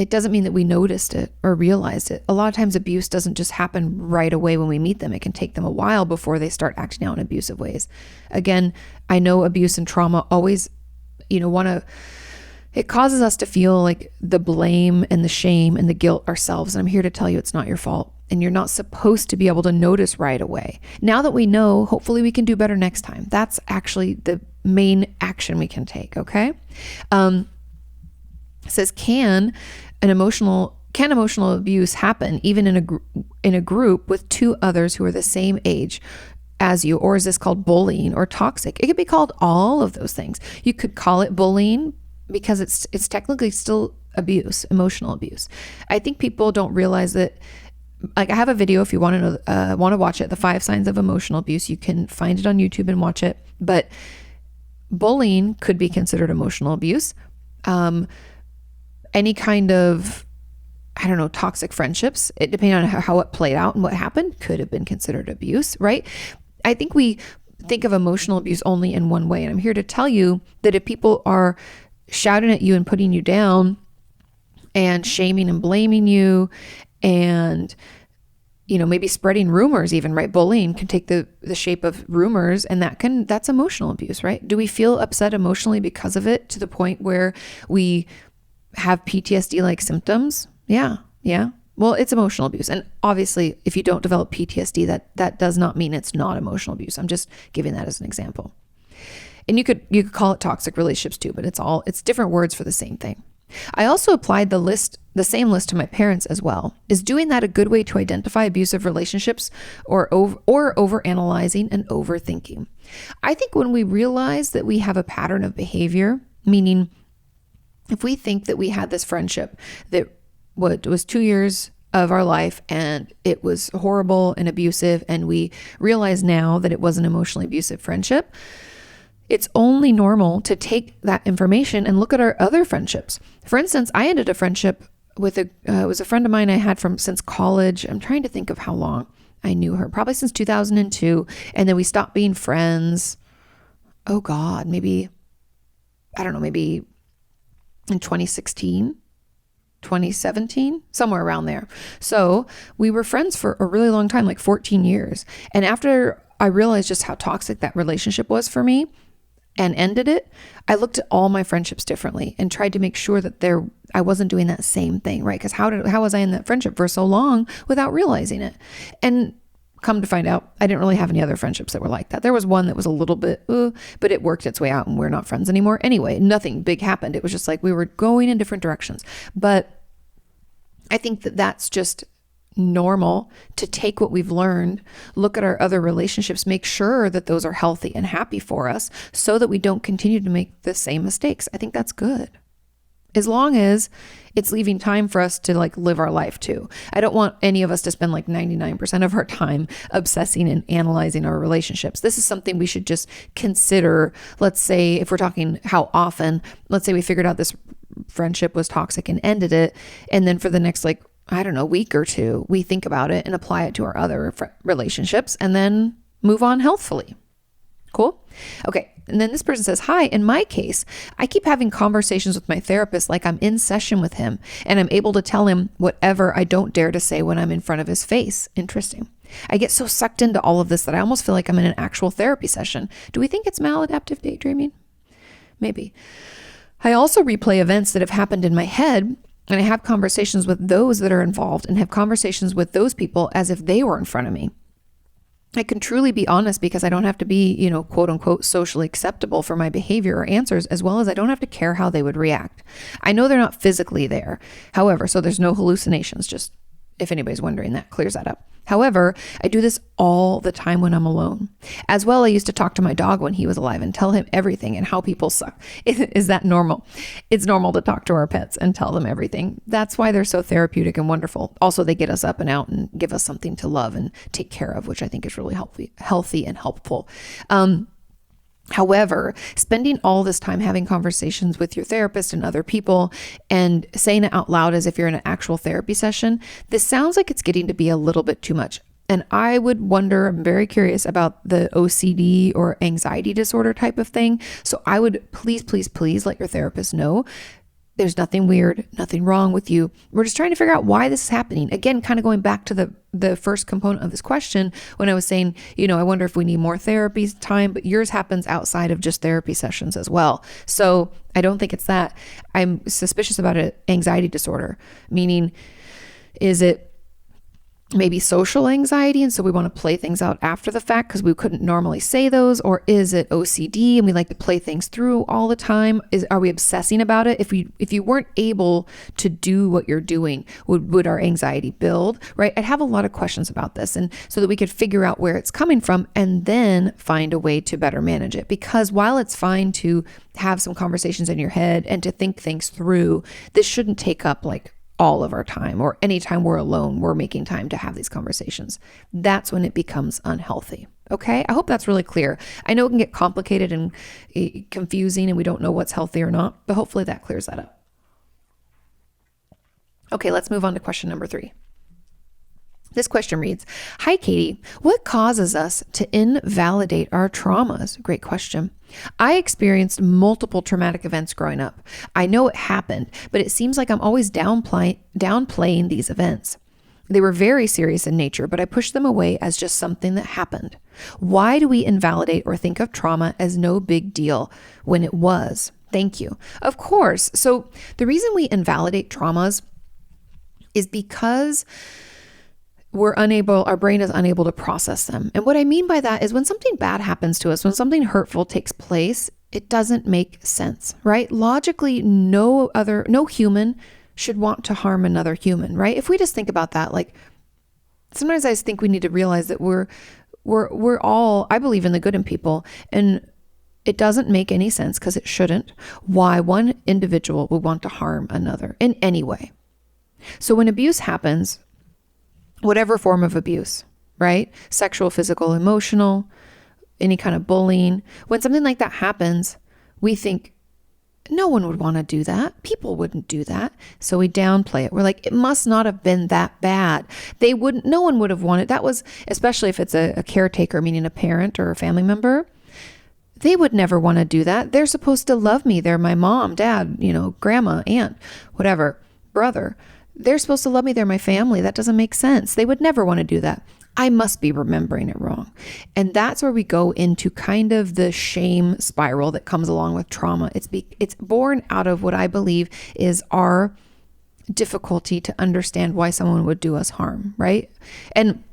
doesn't mean that we noticed it or realized it. A lot of times abuse doesn't just happen right away when we meet them. It can take them a while before they start acting out in abusive ways. Again, I know abuse and trauma always, it causes us to feel like the blame and the shame and the guilt ourselves. And I'm here to tell you it's not your fault. And you're not supposed to be able to notice right away. Now that we know, hopefully we can do better next time. That's actually the main action we can take, okay? It says, can emotional abuse happen even in a group with 2 others who are the same age as you? Or is this called bullying or toxic? It could be called all of those things. You could call it bullying, because it's technically still abuse, emotional abuse. I think people don't realize that. Like, I have a video if you want to watch it, the 5 signs of emotional abuse. You can find it on YouTube and watch it. But bullying could be considered emotional abuse. Any kind of, toxic friendships, it depending on how it played out and what happened, could have been considered abuse, right? I think we think of emotional abuse only in one way. And I'm here to tell you that if people are shouting at you and putting you down and shaming and blaming you and, maybe spreading rumors even, right? Bullying can take the shape of rumors, and that's emotional abuse, right? Do we feel upset emotionally because of it to the point where we have PTSD-like symptoms? Yeah. Well, it's emotional abuse. And obviously, if you don't develop PTSD, that does not mean it's not emotional abuse. I'm just giving that as an example. And you could call it toxic relationships too, but it's different words for the same thing. I also applied the same list to my parents as well. Is doing that a good way to identify abusive relationships or overanalyzing and overthinking? I think when we realize that we have a pattern of behavior, meaning if we think that we had this friendship that was 2 years of our life and it was horrible and abusive, and we realize now that it was an emotionally abusive friendship, it's only normal to take that information and look at our other friendships. For instance, I ended a friendship with it was a friend of mine I had since college. I'm trying to think of how long I knew her, probably since 2002. And then we stopped being friends. Oh God, maybe in 2016, 2017, somewhere around there. So we were friends for a really long time, like 14 years. And after I realized just how toxic that relationship was for me, and ended it, I looked at all my friendships differently and tried to make sure that I wasn't doing that same thing, right? Because how was I in that friendship for so long without realizing it? And come to find out, I didn't really have any other friendships that were like that. There was one that was a little bit, but it worked its way out and we're not friends anymore. Anyway, nothing big happened. It was just like we were going in different directions. But I think that that's just normal to take what we've learned, look at our other relationships, make sure that those are healthy and happy for us so that we don't continue to make the same mistakes. I think that's good. As long as it's leaving time for us to live our life too. I don't want any of us to spend 99% of our time obsessing and analyzing our relationships. This is something we should just consider. Let's say if we're talking how often, let's say we figured out this friendship was toxic and ended it. And then for the next week or two, we think about it and apply it to our other relationships and then move on healthfully. Cool? Okay. And then this person says, hi, in my case, I keep having conversations with my therapist like I'm in session with him and I'm able to tell him whatever I don't dare to say when I'm in front of his face. Interesting. I get so sucked into all of this that I almost feel like I'm in an actual therapy session. Do we think it's maladaptive daydreaming? Maybe. I also replay events that have happened in my head, and I have conversations with those that are involved and have conversations with those people as if they were in front of me. I can truly be honest because I don't have to be, quote unquote, socially acceptable for my behavior or answers, as well as I don't have to care how they would react. I know they're not physically there. However, so there's no hallucinations, just if anybody's wondering, that clears that up. However, I do this all the time when I'm alone. As well, I used to talk to my dog when he was alive and tell him everything and how people suck. Is that normal? It's normal to talk to our pets and tell them everything. That's why they're so therapeutic and wonderful. Also, they get us up and out and give us something to love and take care of, which I think is really healthy and helpful. However, spending all this time having conversations with your therapist and other people and saying it out loud as if you're in an actual therapy session, this sounds like it's getting to be a little bit too much. And I would wonder, I'm very curious about the OCD or anxiety disorder type of thing. So I would please let your therapist know there's nothing weird, nothing wrong with you. We're just trying to figure out why this is happening. Again, kind of going back to the first component of this question when I was saying, I wonder if we need more therapy time, but yours happens outside of just therapy sessions as well. So I don't think it's that. I'm suspicious about an anxiety disorder, meaning is it maybe social anxiety, and so we want to play things out after the fact because we couldn't normally say those? Or is it OCD and we like to play things through all the time? Are we obsessing about it? If you weren't able to do what you're doing, would our anxiety build, right? I'd have a lot of questions about this, and so that we could figure out where it's coming from and then find a way to better manage it. Because while it's fine to have some conversations in your head and to think things through, this shouldn't take up all of our time, or anytime we're alone, we're making time to have these conversations. That's when it becomes unhealthy. Okay. I hope that's really clear. I know it can get complicated and confusing and we don't know what's healthy or not, but hopefully that clears that up. Okay. Let's move on to question number 3. This question reads, hi, Katie, what causes us to invalidate our traumas? Great question. I experienced multiple traumatic events growing up. I know it happened, but it seems like I'm always downplaying these events. They were very serious in nature, but I pushed them away as just something that happened. Why do we invalidate or think of trauma as no big deal when it was? Thank you. Of course. So the reason we invalidate traumas is because our brain is unable to process them. And what I mean by that is when something bad happens to us, when something hurtful takes place, it doesn't make sense, right? Logically, no human should want to harm another human, right? If we just think about that, like sometimes I just think we need to realize that we're all, I believe in the good in people, and it doesn't make any sense, because it shouldn't, why one individual would want to harm another in any way. So when abuse happens, whatever form of abuse, right? Sexual, physical, emotional, any kind of bullying, when something like that happens, we think no one would want to do that. People wouldn't do that. So we downplay it. We're like, it must not have been that bad. No one would have wanted, that was, especially if it's a caretaker, meaning a parent or a family member, they would never want to do that. They're supposed to love me. They're my mom, dad, grandma, aunt, whatever, brother. They're supposed to love me. They're my family. That doesn't make sense. They would never want to do that. I must be remembering it wrong. And that's where we go into kind of the shame spiral that comes along with trauma. It's born out of what I believe is our difficulty to understand why someone would do us harm, right? And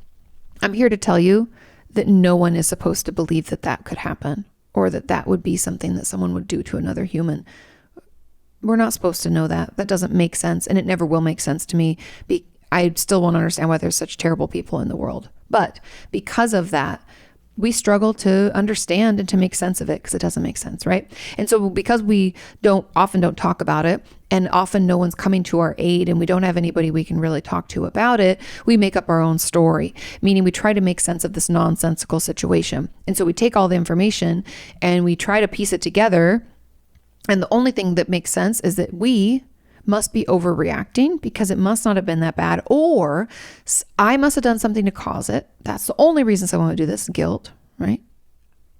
I'm here to tell you that no one is supposed to believe that that could happen, or that would be something that someone would do to another human. We're not supposed to know that. That doesn't make sense, and it never will make sense to me. I still won't understand why there's such terrible people in the world. But because of that, we struggle to understand and to make sense of it, because it doesn't make sense, right? And so because we often don't talk about it, and often no one's coming to our aid, and we don't have anybody we can really talk to about it, we make up our own story, meaning we try to make sense of this nonsensical situation. And so we take all the information and we try to piece it together. And the only thing that makes sense is that we must be overreacting, because it must not have been that bad, or I must have done something to cause it. That's the only reason someone would do this. Guilt, right?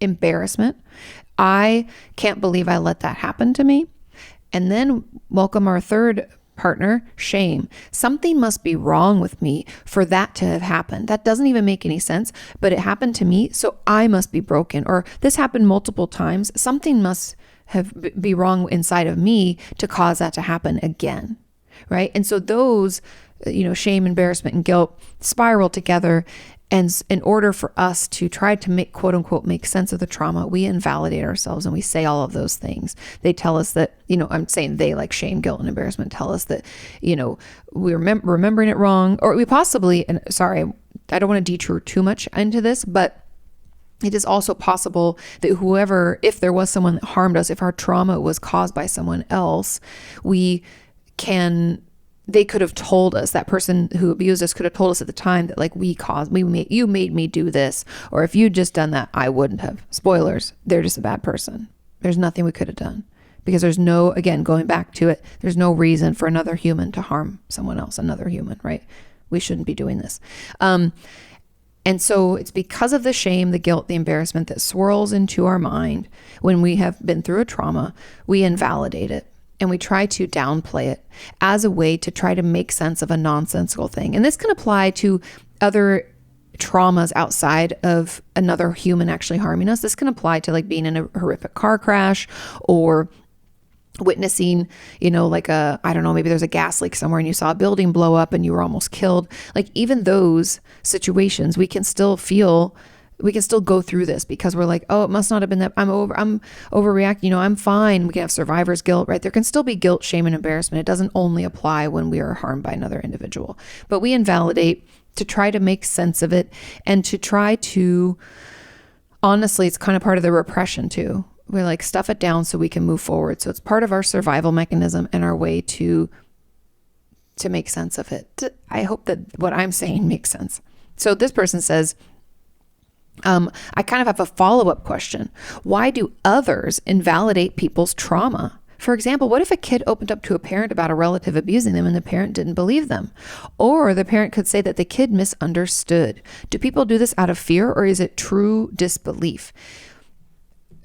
Embarrassment. I can't believe I let that happen to me. And then welcome our third partner, shame. Something must be wrong with me for that to have happened. That doesn't even make any sense, but it happened to me, so I must be broken. Or this happened multiple times. Something must be wrong inside of me to cause that to happen again, right? And so those, shame, embarrassment, and guilt spiral together. And in order for us to try to make, quote unquote, make sense of the trauma, we invalidate ourselves and we say all of those things. They tell us that, I'm saying they, like shame, guilt, and embarrassment, tell us that, we're remembering it wrong, or we possibly, and sorry, I don't want to detour too much into this, but it is also possible that if there was someone that harmed us, if our trauma was caused by someone else, they could have told us, that person who abused us could have told us at the time that, like, you made me do this, or if you'd just done that, I wouldn't have. Spoilers, they're just a bad person. There's nothing we could have done, because again, going back to it, there's no reason for another human to harm someone else, another human, right? We shouldn't be doing this. And so it's because of the shame, the guilt, the embarrassment that swirls into our mind when we have been through a trauma, we invalidate it and we try to downplay it as a way to try to make sense of a nonsensical thing. And this can apply to other traumas outside of another human actually harming us. This can apply to, like, being in a horrific car crash, or witnessing, I don't know, maybe there's a gas leak somewhere and you saw a building blow up and you were almost killed. Like, even those situations, we can still go through this, because we're like, oh, it must not have been that, I'm overreacting, I'm fine. We can have survivor's guilt, right? There can still be guilt, shame, and embarrassment. It doesn't only apply when we are harmed by another individual, but we invalidate to try to make sense of it, and to try to, honestly, it's kind of part of the repression too. We like stuff it down so we can move forward. So it's part of our survival mechanism and our way to make sense of it. I hope that what I'm saying makes sense. So this person says, I kind of have a follow-up question. Why do others invalidate people's trauma? For example, what if a kid opened up to a parent about a relative abusing them and the parent didn't believe them? Or the parent could say that the kid misunderstood. Do people do this out of fear, or is it true disbelief?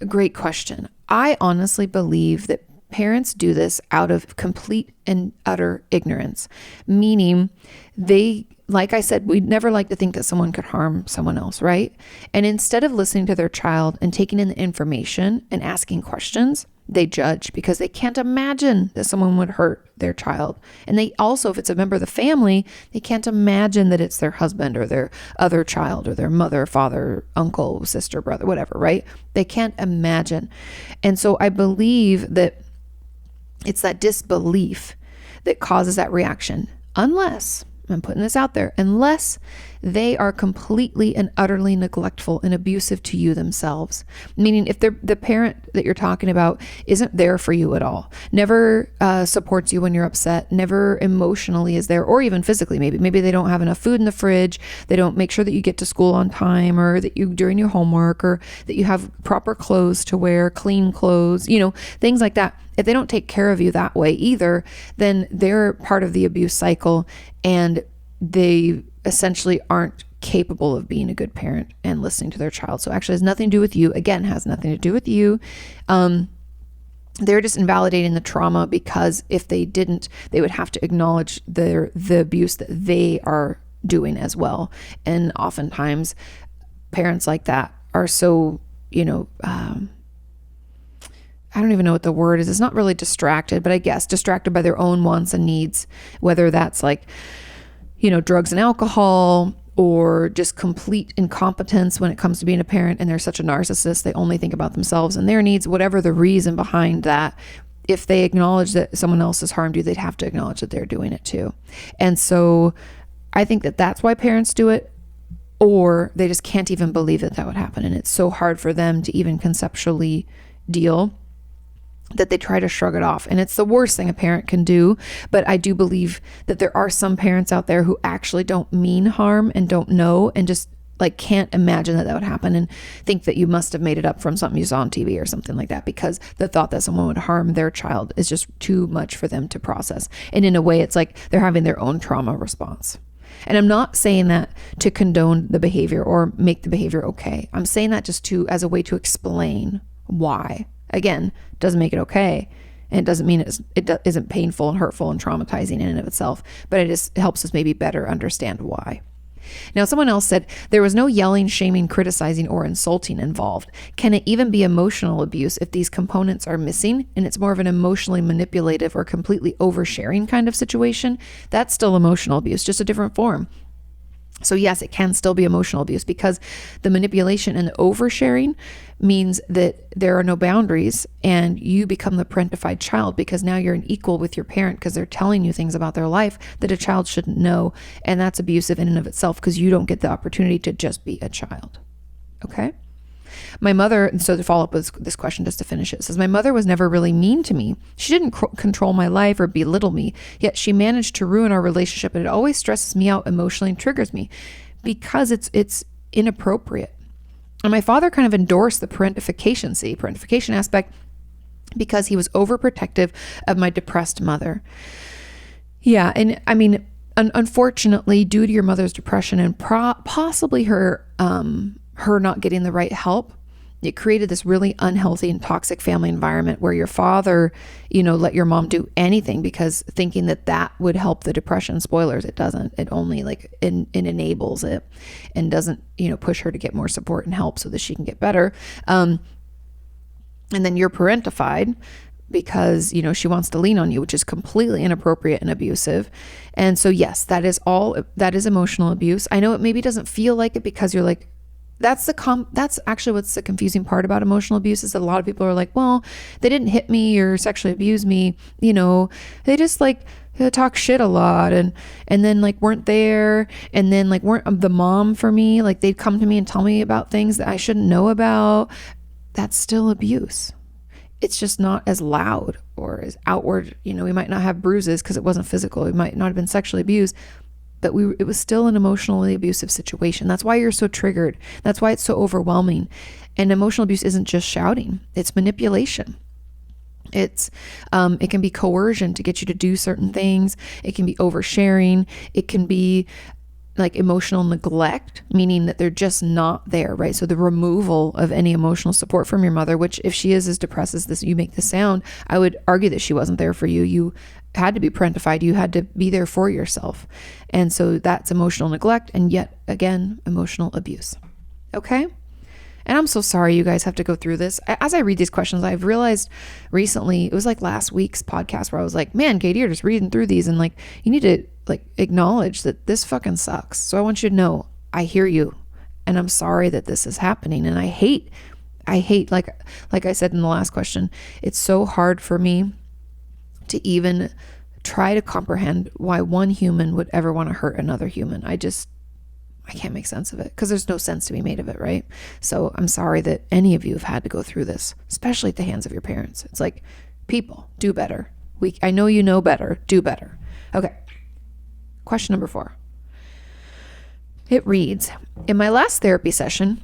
Great question. I honestly believe that parents do this out of complete and utter ignorance, meaning they, like I said, we'd never like to think that someone could harm someone else, right? And instead of listening to their child and taking in the information and asking questions, they judge because they can't imagine that someone would hurt their child. And they also, if it's a member of the family, they can't imagine that it's their husband or their other child or their mother, father, uncle, sister, brother, whatever, right? They can't imagine. And so I believe that it's that disbelief that causes that reaction, unless, I'm putting this out there, unless they are completely and utterly neglectful and abusive to you themselves. Meaning if the parent that you're talking about isn't there for you at all, never supports you when you're upset, never emotionally is there, or even physically, maybe they don't have enough food in the fridge, they don't make sure that you get to school on time, or that you during your homework, or that you have proper clothes to wear, clean clothes, things like that. If they don't take care of you that way either, then they're part of the abuse cycle, and they essentially aren't capable of being a good parent and listening to their child. So actually has nothing to do with you. Again, has nothing to do with you. They're just invalidating the trauma, because if they didn't, they would have to acknowledge the abuse that they are doing as well. And oftentimes parents like that are so, I don't even know what the word is. It's not really distracted, but I guess distracted by their own wants and needs, whether that's like, drugs and alcohol, or just complete incompetence when it comes to being a parent. And they're such a narcissist. They only think about themselves and their needs, whatever the reason behind that. If they acknowledge that someone else has harmed you, they'd have to acknowledge that they're doing it too. And so I think that that's why parents do it, or they just can't even believe that would happen. And it's so hard for them to even conceptually deal that they try to shrug it off. And it's the worst thing a parent can do. But I do believe that there are some parents out there who actually don't mean harm and don't know, and just like can't imagine that would happen, and think that you must have made it up from something you saw on TV or something like that, because the thought that someone would harm their child is just too much for them to process. And in a way, it's like they're having their own trauma response. And I'm not saying that to condone the behavior or make the behavior okay. I'm saying that just as a way to explain why. Again, doesn't make it okay. And it doesn't mean it isn't painful and hurtful and traumatizing in and of itself, but it just helps us maybe better understand why. Now, someone else said, there was no yelling, shaming, criticizing, or insulting involved. Can it even be emotional abuse if these components are missing and it's more of an emotionally manipulative or completely oversharing kind of situation? That's still emotional abuse, just a different form. So yes, it can still be emotional abuse, because the manipulation and the oversharing means that there are no boundaries, and you become the parentified child, because now you're an equal with your parent, because they're telling you things about their life that a child shouldn't know. And that's abusive in and of itself, because you don't get the opportunity to just be a child. Okay? My mother, and so to follow up with this question, just to finish it, says, my mother was never really mean to me. She didn't control my life or belittle me, yet she managed to ruin our relationship, and it always stresses me out emotionally and triggers me because it's inappropriate. And my father kind of endorsed the parentification aspect, because he was overprotective of my depressed mother. Yeah, and I mean, unfortunately, due to your mother's depression and possibly her not getting the right help, it created this really unhealthy and toxic family environment where your father, let your mom do anything, because thinking that would help the depression. Spoilers, it doesn't. It only it enables it, and doesn't, push her to get more support and help so that she can get better. And then you're parentified because, she wants to lean on you, which is completely inappropriate and abusive. And so yes, that is emotional abuse. I know it maybe doesn't feel like it, because you're like, that's actually what's the confusing part about emotional abuse, is that a lot of people are like, well, they didn't hit me or sexually abuse me. They just talk shit a lot and then weren't there, and then weren't the mom for me. They'd come to me and tell me about things that I shouldn't know about. That's still abuse. It's just not as loud or as outward. We might not have bruises because it wasn't physical. We might not have been sexually abused, but it was still an emotionally abusive situation. That's why you're so triggered. That's why it's so overwhelming. And emotional abuse isn't just shouting. It's manipulation. It can be coercion to get you to do certain things. It can be oversharing. It can be like emotional neglect, meaning that they're just not there, right? So the removal of any emotional support from your mother, which if she is as depressed as this, you make the sound, I would argue that she wasn't there for you. You had to be parentified. You had to be there for yourself. And so that's emotional neglect, and yet again, emotional abuse. Okay? And I'm so sorry you guys have to go through this. As I read these questions, I've realized recently, it was like last week's podcast where I was like, man, Katie, you're just reading through these and like, you need to like acknowledge that this fucking sucks. So I want you to know, I hear you and I'm sorry that this is happening. And I hate like I said in the last question, it's so hard for me to even try to comprehend why one human would ever want to hurt another human. I can't make sense of it because there's no sense to be made of it, right? So I'm sorry that any of you have had to go through this, especially at the hands of your parents. It's like, people, do better. I know you know better, do better. Okay. Question number 4. It reads, in my last therapy session,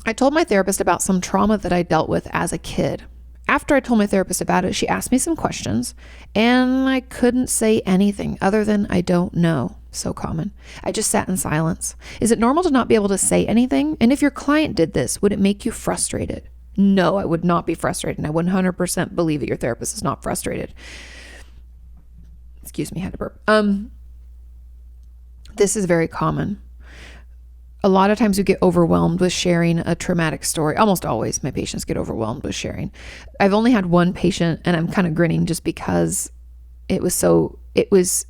I told my therapist about some trauma that I dealt with as a kid. After I told my therapist about it, she asked me some questions and I couldn't say anything other than I don't know. So common. I just sat in silence. Is it normal to not be able to say anything? And if your client did this, would it make you frustrated? No, I would not be frustrated. And I 100% believe that your therapist is not frustrated. Excuse me, I had to burp. This is very common. A lot of times we get overwhelmed with sharing a traumatic story. Almost always my patients get overwhelmed with sharing. I've only had one patient and I'm kind of grinning just because it was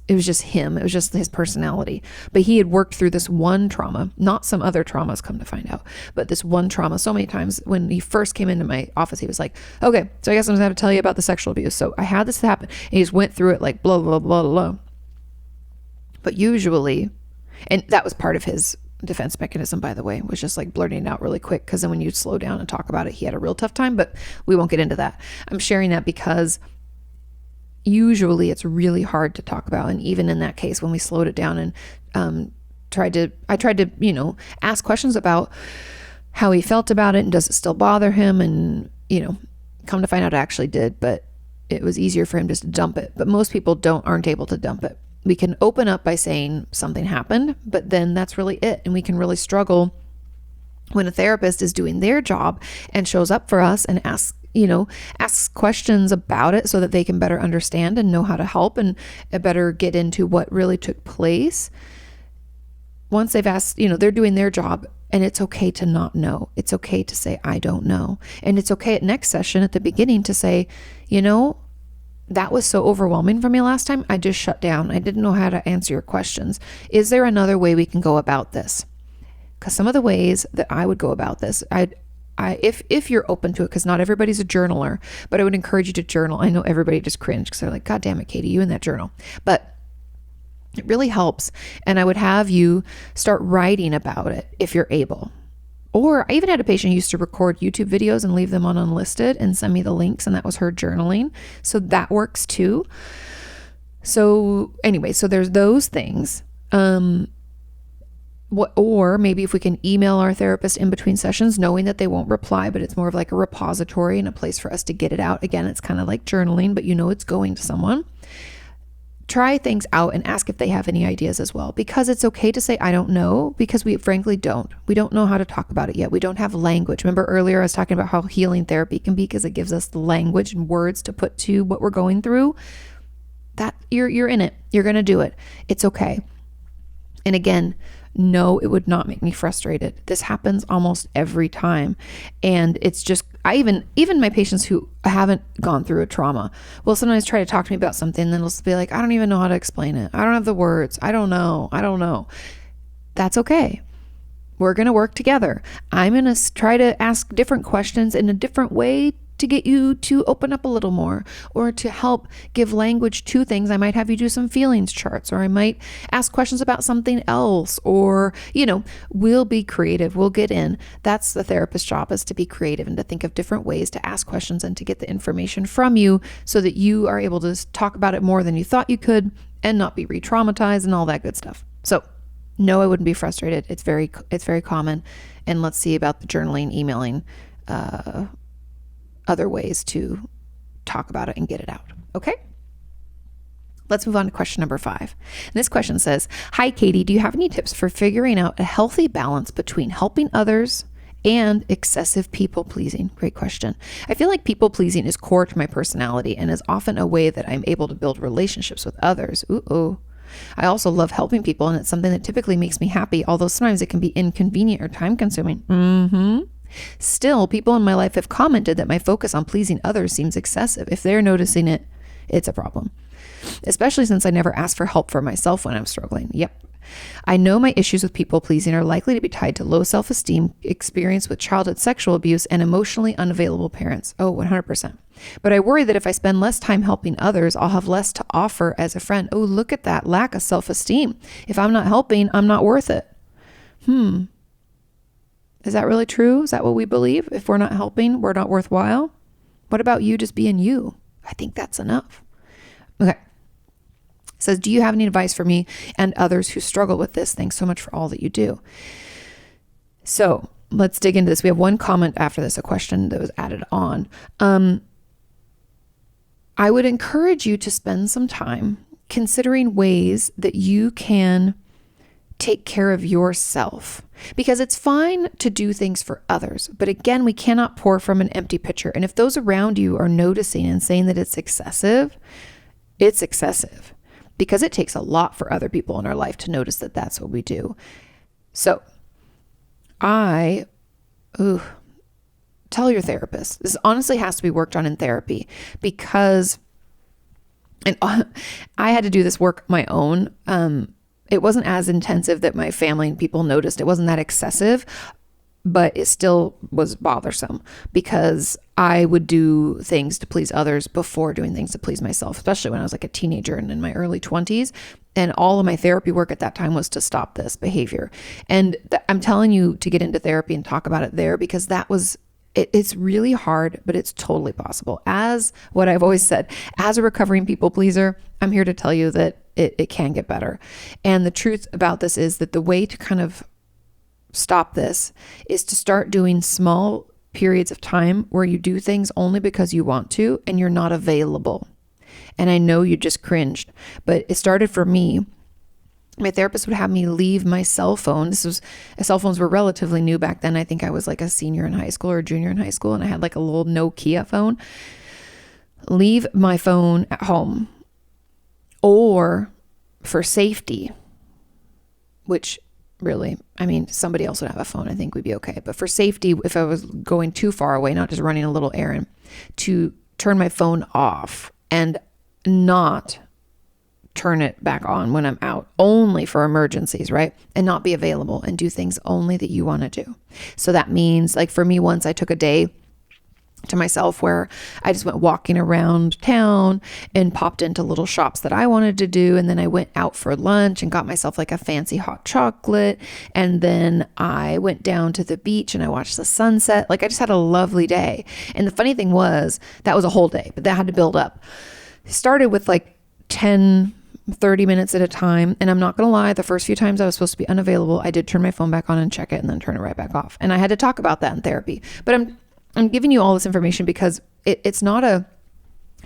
just him. It was just his personality. But he had worked through this one trauma, not some other traumas, come to find out, but this one trauma so many times. When he first came into my office, he was like, okay, so I guess I'm gonna have to tell you about the sexual abuse. So I had this happen. And he just went through it like blah, blah, blah, blah. But usually, and that was part of his defense mechanism, by the way, was just like blurting it out really quick. Cause then when you slow down and talk about it, he had a real tough time, but we won't get into that. I'm sharing that because usually it's really hard to talk about. And even in that case, when we slowed it down and I tried to, ask questions about how he felt about it and does it still bother him? And, come to find out it actually did, but it was easier for him just to dump it. But most people aren't able to dump it. We can open up by saying something happened, but then that's really it. And we can really struggle when a therapist is doing their job and shows up for us and asks questions about it so that they can better understand and know how to help and better get into what really took place. Once they've asked, they're doing their job, and it's okay to not know. It's okay to say, I don't know. And it's okay at next session at the beginning to say, that was so overwhelming for me last time. I just shut down. I didn't know how to answer your questions. Is there another way we can go about this? Because some of the ways that I would go about this, if you're open to it, because not everybody's a journaler, but I would encourage you to journal. I know everybody just cringe because they're like, God damn it, Katie, you and that journal. But it really helps. And I would have you start writing about it if you're able. Or I even had a patient who used to record YouTube videos and leave them on unlisted and send me the links, and that was her journaling. So that works too. So anyway, so there's those things. Or maybe if we can email our therapist in between sessions, knowing that they won't reply, but it's more of like a repository and a place for us to get it out. Again, it's kind of like journaling, but it's going to someone. Try things out and ask if they have any ideas as well, because it's okay to say, I don't know, because we frankly don't. We don't know how to talk about it yet. We don't have language. Remember earlier I was talking about how healing therapy can be because it gives us the language and words to put to what we're going through. That you're in it. You're going to do it. It's okay. And again, no, it would not make me frustrated. This happens almost every time. And it's just, even my patients who haven't gone through a trauma will sometimes try to talk to me about something, and then they'll be like, I don't even know how to explain it. I don't have the words. I don't know. That's okay. We're going to work together. I'm going to try to ask different questions in a different way to get you to open up a little more, or to help give language to things. I might have you do some feelings charts, or I might ask questions about something else, or, we'll be creative. We'll get in. That's the therapist's job, is to be creative and to think of different ways to ask questions and to get the information from you so that you are able to talk about it more than you thought you could and not be re-traumatized and all that good stuff. So no, I wouldn't be frustrated. It's very common. And let's see about the journaling, emailing, other ways to talk about it and get it out. Okay. Let's move on to question number 5. And this question says, hi, Kati, do you have any tips for figuring out a healthy balance between helping others and excessive people pleasing? Great question. I feel like people pleasing is core to my personality and is often a way that I'm able to build relationships with others. Ooh. I also love helping people, and it's something that typically makes me happy, although sometimes it can be inconvenient or time consuming. Still, people in my life have commented that my focus on pleasing others seems excessive. If they're noticing it, it's a problem. Especially since I never ask for help for myself when I'm struggling. Yep. I know my issues with people pleasing are likely to be tied to low self-esteem, experience with childhood sexual abuse, and emotionally unavailable parents. Oh, 100%. But I worry that if I spend less time helping others, I'll have less to offer as a friend. Oh, look at that lack of self-esteem. If I'm not helping, I'm not worth it. Is that really true? Is that what we believe? If we're not helping, we're not worthwhile? What about you just being you? I think that's enough. Okay. It says, do you have any advice for me and others who struggle with this? Thanks so much for all that you do. So let's dig into this. We have one comment after this, a question that was added on. I would encourage you to spend some time considering ways that you can take care of yourself, because it's fine to do things for others. But again, we cannot pour from an empty pitcher. And if those around you are noticing and saying that it's excessive, because it takes a lot for other people in our life to notice that that's what we do. So tell your therapist. This honestly has to be worked on in therapy, because, and I had to do this work my own. It wasn't as intensive that my family and people noticed. It wasn't that excessive, but it still was bothersome because I would do things to please others before doing things to please myself, especially when I was like a teenager and in my early 20s. And all of my therapy work at that time was to stop this behavior. And I'm telling you to get into therapy and talk about it there, because that was, it's really hard, but it's totally possible. As what I've always said, as a recovering people pleaser, I'm here to tell you that it can get better. And the truth about this is that the way to kind of stop this is to start doing small periods of time where you do things only because you want to and you're not available. And I know you just cringed, but it started for me. My therapist would have me leave my cell phone. Cell phones were relatively new back then. I think I was like a senior in high school or a junior in high school, and I had like a little Nokia phone. Leave my phone at home, or for safety, which really, I mean, somebody else would have a phone, I think we'd be okay. But for safety, if I was going too far away, not just running a little errand, to turn my phone off and not turn it back on when I'm out, only for emergencies, right? And not be available and do things only that you want to do. So that means, like for me, once I took a day to myself where I just went walking around town and popped into little shops that I wanted to do. And then I went out for lunch and got myself like a fancy hot chocolate. And then I went down to the beach and I watched the sunset. Like I just had a lovely day. And the funny thing was, that was a whole day, but that had to build up. It started with like 10, 30 minutes at a time. And I'm not going to lie, the first few times I was supposed to be unavailable, I did turn my phone back on and check it and then turn it right back off. And I had to talk about that in therapy. But I'm giving you all this information because it's not a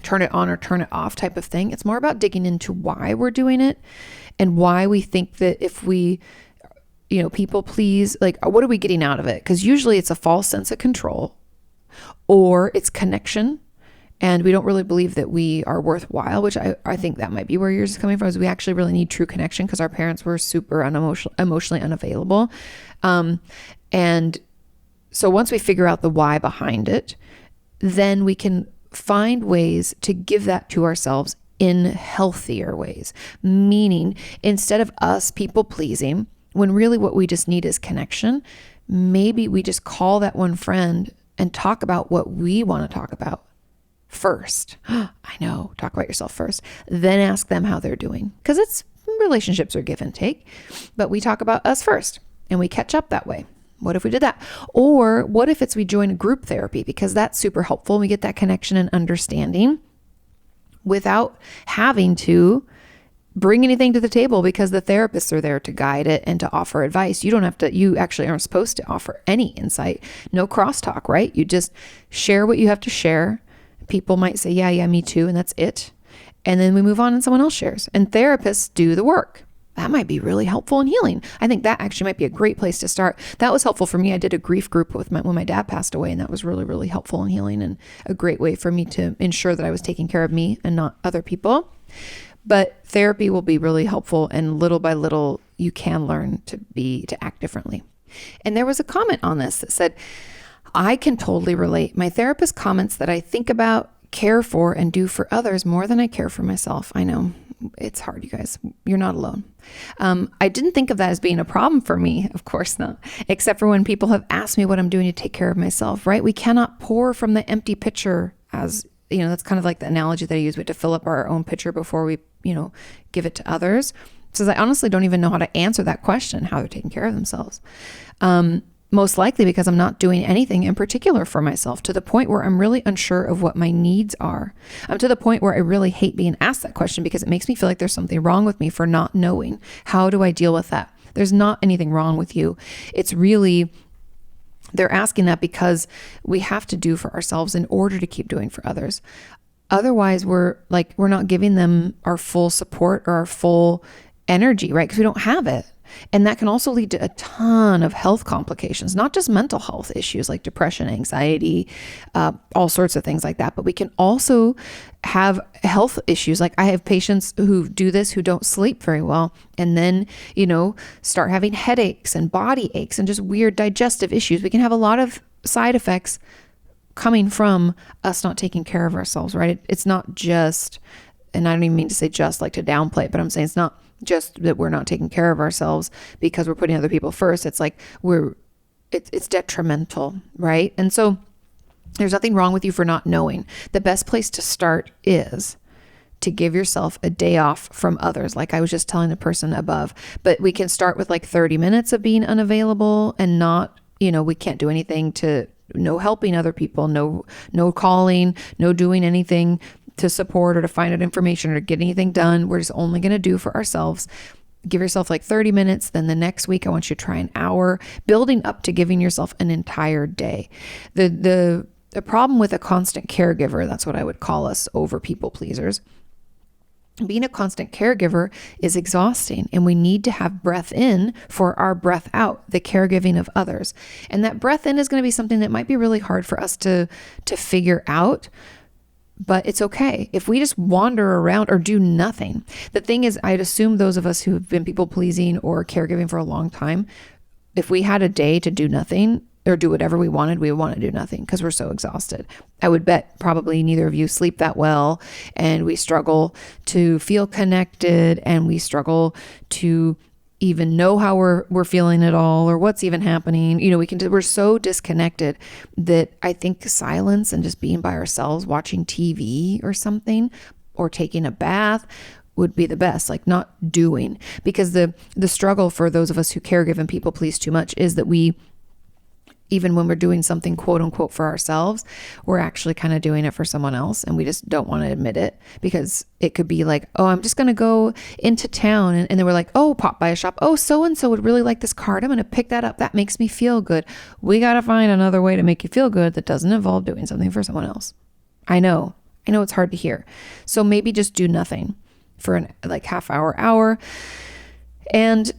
turn it on or turn it off type of thing. It's more about digging into why we're doing it and why we think that if we, people please, like, what are we getting out of it? Because usually it's a false sense of control, or it's connection. And we don't really believe that we are worthwhile, which I think that might be where yours is coming from, is we actually really need true connection because our parents were super emotionally unavailable. And so once we figure out the why behind it, then we can find ways to give that to ourselves in healthier ways. Meaning, instead of us people pleasing, when really what we just need is connection, maybe we just call that one friend and talk about what we want to talk about first. I know, talk about yourself first, then ask them how they're doing. Because relationships are give and take, but we talk about us first and we catch up that way. What if we did that? Or what if we join a group therapy? Because that's super helpful. We get that connection and understanding without having to bring anything to the table, because the therapists are there to guide it and to offer advice. You actually aren't supposed to offer any insight. No crosstalk, right? You just share what you have to share. People might say, yeah, me too. And that's it. and then we move on and someone else shares, and therapists do the work. That might be really helpful in healing. I think that actually might be a great place to start. That was helpful for me. I did a grief group when my dad passed away, and that was really, really helpful in healing and a great way for me to ensure that I was taking care of me and not other people. But therapy will be really helpful, and little by little, you can learn to act differently. And there was a comment on this that said, I can totally relate. My therapist comments that I think about, care for, and do for others more than I care for myself. I know. It's hard, you guys. You're not alone. I didn't think of that as being a problem for me. Of course not. Except for when people have asked me what I'm doing to take care of myself, right? We cannot pour from the empty pitcher, as, that's kind of like the analogy that I use. We have to fill up our own pitcher before we, give it to others. So I honestly don't even know how to answer that question, how they're taking care of themselves. Most likely because I'm not doing anything in particular for myself, to the point where I'm really unsure of what my needs are. I'm to the point where I really hate being asked that question because it makes me feel like there's something wrong with me for not knowing. How do I deal with that? There's not anything wrong with you. It's really, they're asking that because we have to do for ourselves in order to keep doing for others. Otherwise, we're not giving them our full support or our full energy, right? Because we don't have it. And that can also lead to a ton of health complications, not just mental health issues like depression, anxiety, all sorts of things like that. But we can also have health issues. Like I have patients who do this, who don't sleep very well, and then, start having headaches and body aches and just weird digestive issues. We can have a lot of side effects coming from us not taking care of ourselves, right? It's not just, and I don't even mean to say just like to downplay it, but I'm saying it's not just that we're not taking care of ourselves because we're putting other people first. It's like it's detrimental, right? And so there's nothing wrong with you for not knowing. The best place to start is to give yourself a day off from others, like I was just telling the person above. But we can start with like 30 minutes of being unavailable and not, we can't do anything no helping other people, no calling, no doing anything to support or to find out information or to get anything done. We're just only going to do for ourselves. Give yourself like 30 minutes. Then the next week, I want you to try an hour, building up to giving yourself an entire day. The problem with a constant caregiver, that's what I would call us over people pleasers. Being a constant caregiver is exhausting, and we need to have breath in for our breath out, the caregiving of others. And that breath in is going to be something that might be really hard for us to figure out. But it's okay if we just wander around or do nothing. The thing is, I'd assume those of us who have been people pleasing or caregiving for a long time, if we had a day to do nothing or do whatever we wanted, we would want to do nothing because we're so exhausted. I would bet probably neither of you sleep that well, and we struggle to feel connected, and we struggle to even know how we're feeling at all or what's even happening. We're so disconnected that I think silence and just being by ourselves, watching TV or something, or taking a bath would be the best, like not doing. Because the struggle for those of us who caregive and people please too much is that we, even when we're doing something quote unquote for ourselves, we're actually kind of doing it for someone else, and we just don't want to admit it, because it could be like, oh, I'm just going to go into town, and then we're like, oh, pop by a shop. Oh, so-and-so would really like this card. I'm going to pick that up. That makes me feel good. We got to find another way to make you feel good that doesn't involve doing something for someone else. I know it's hard to hear. So maybe just do nothing for an half hour. And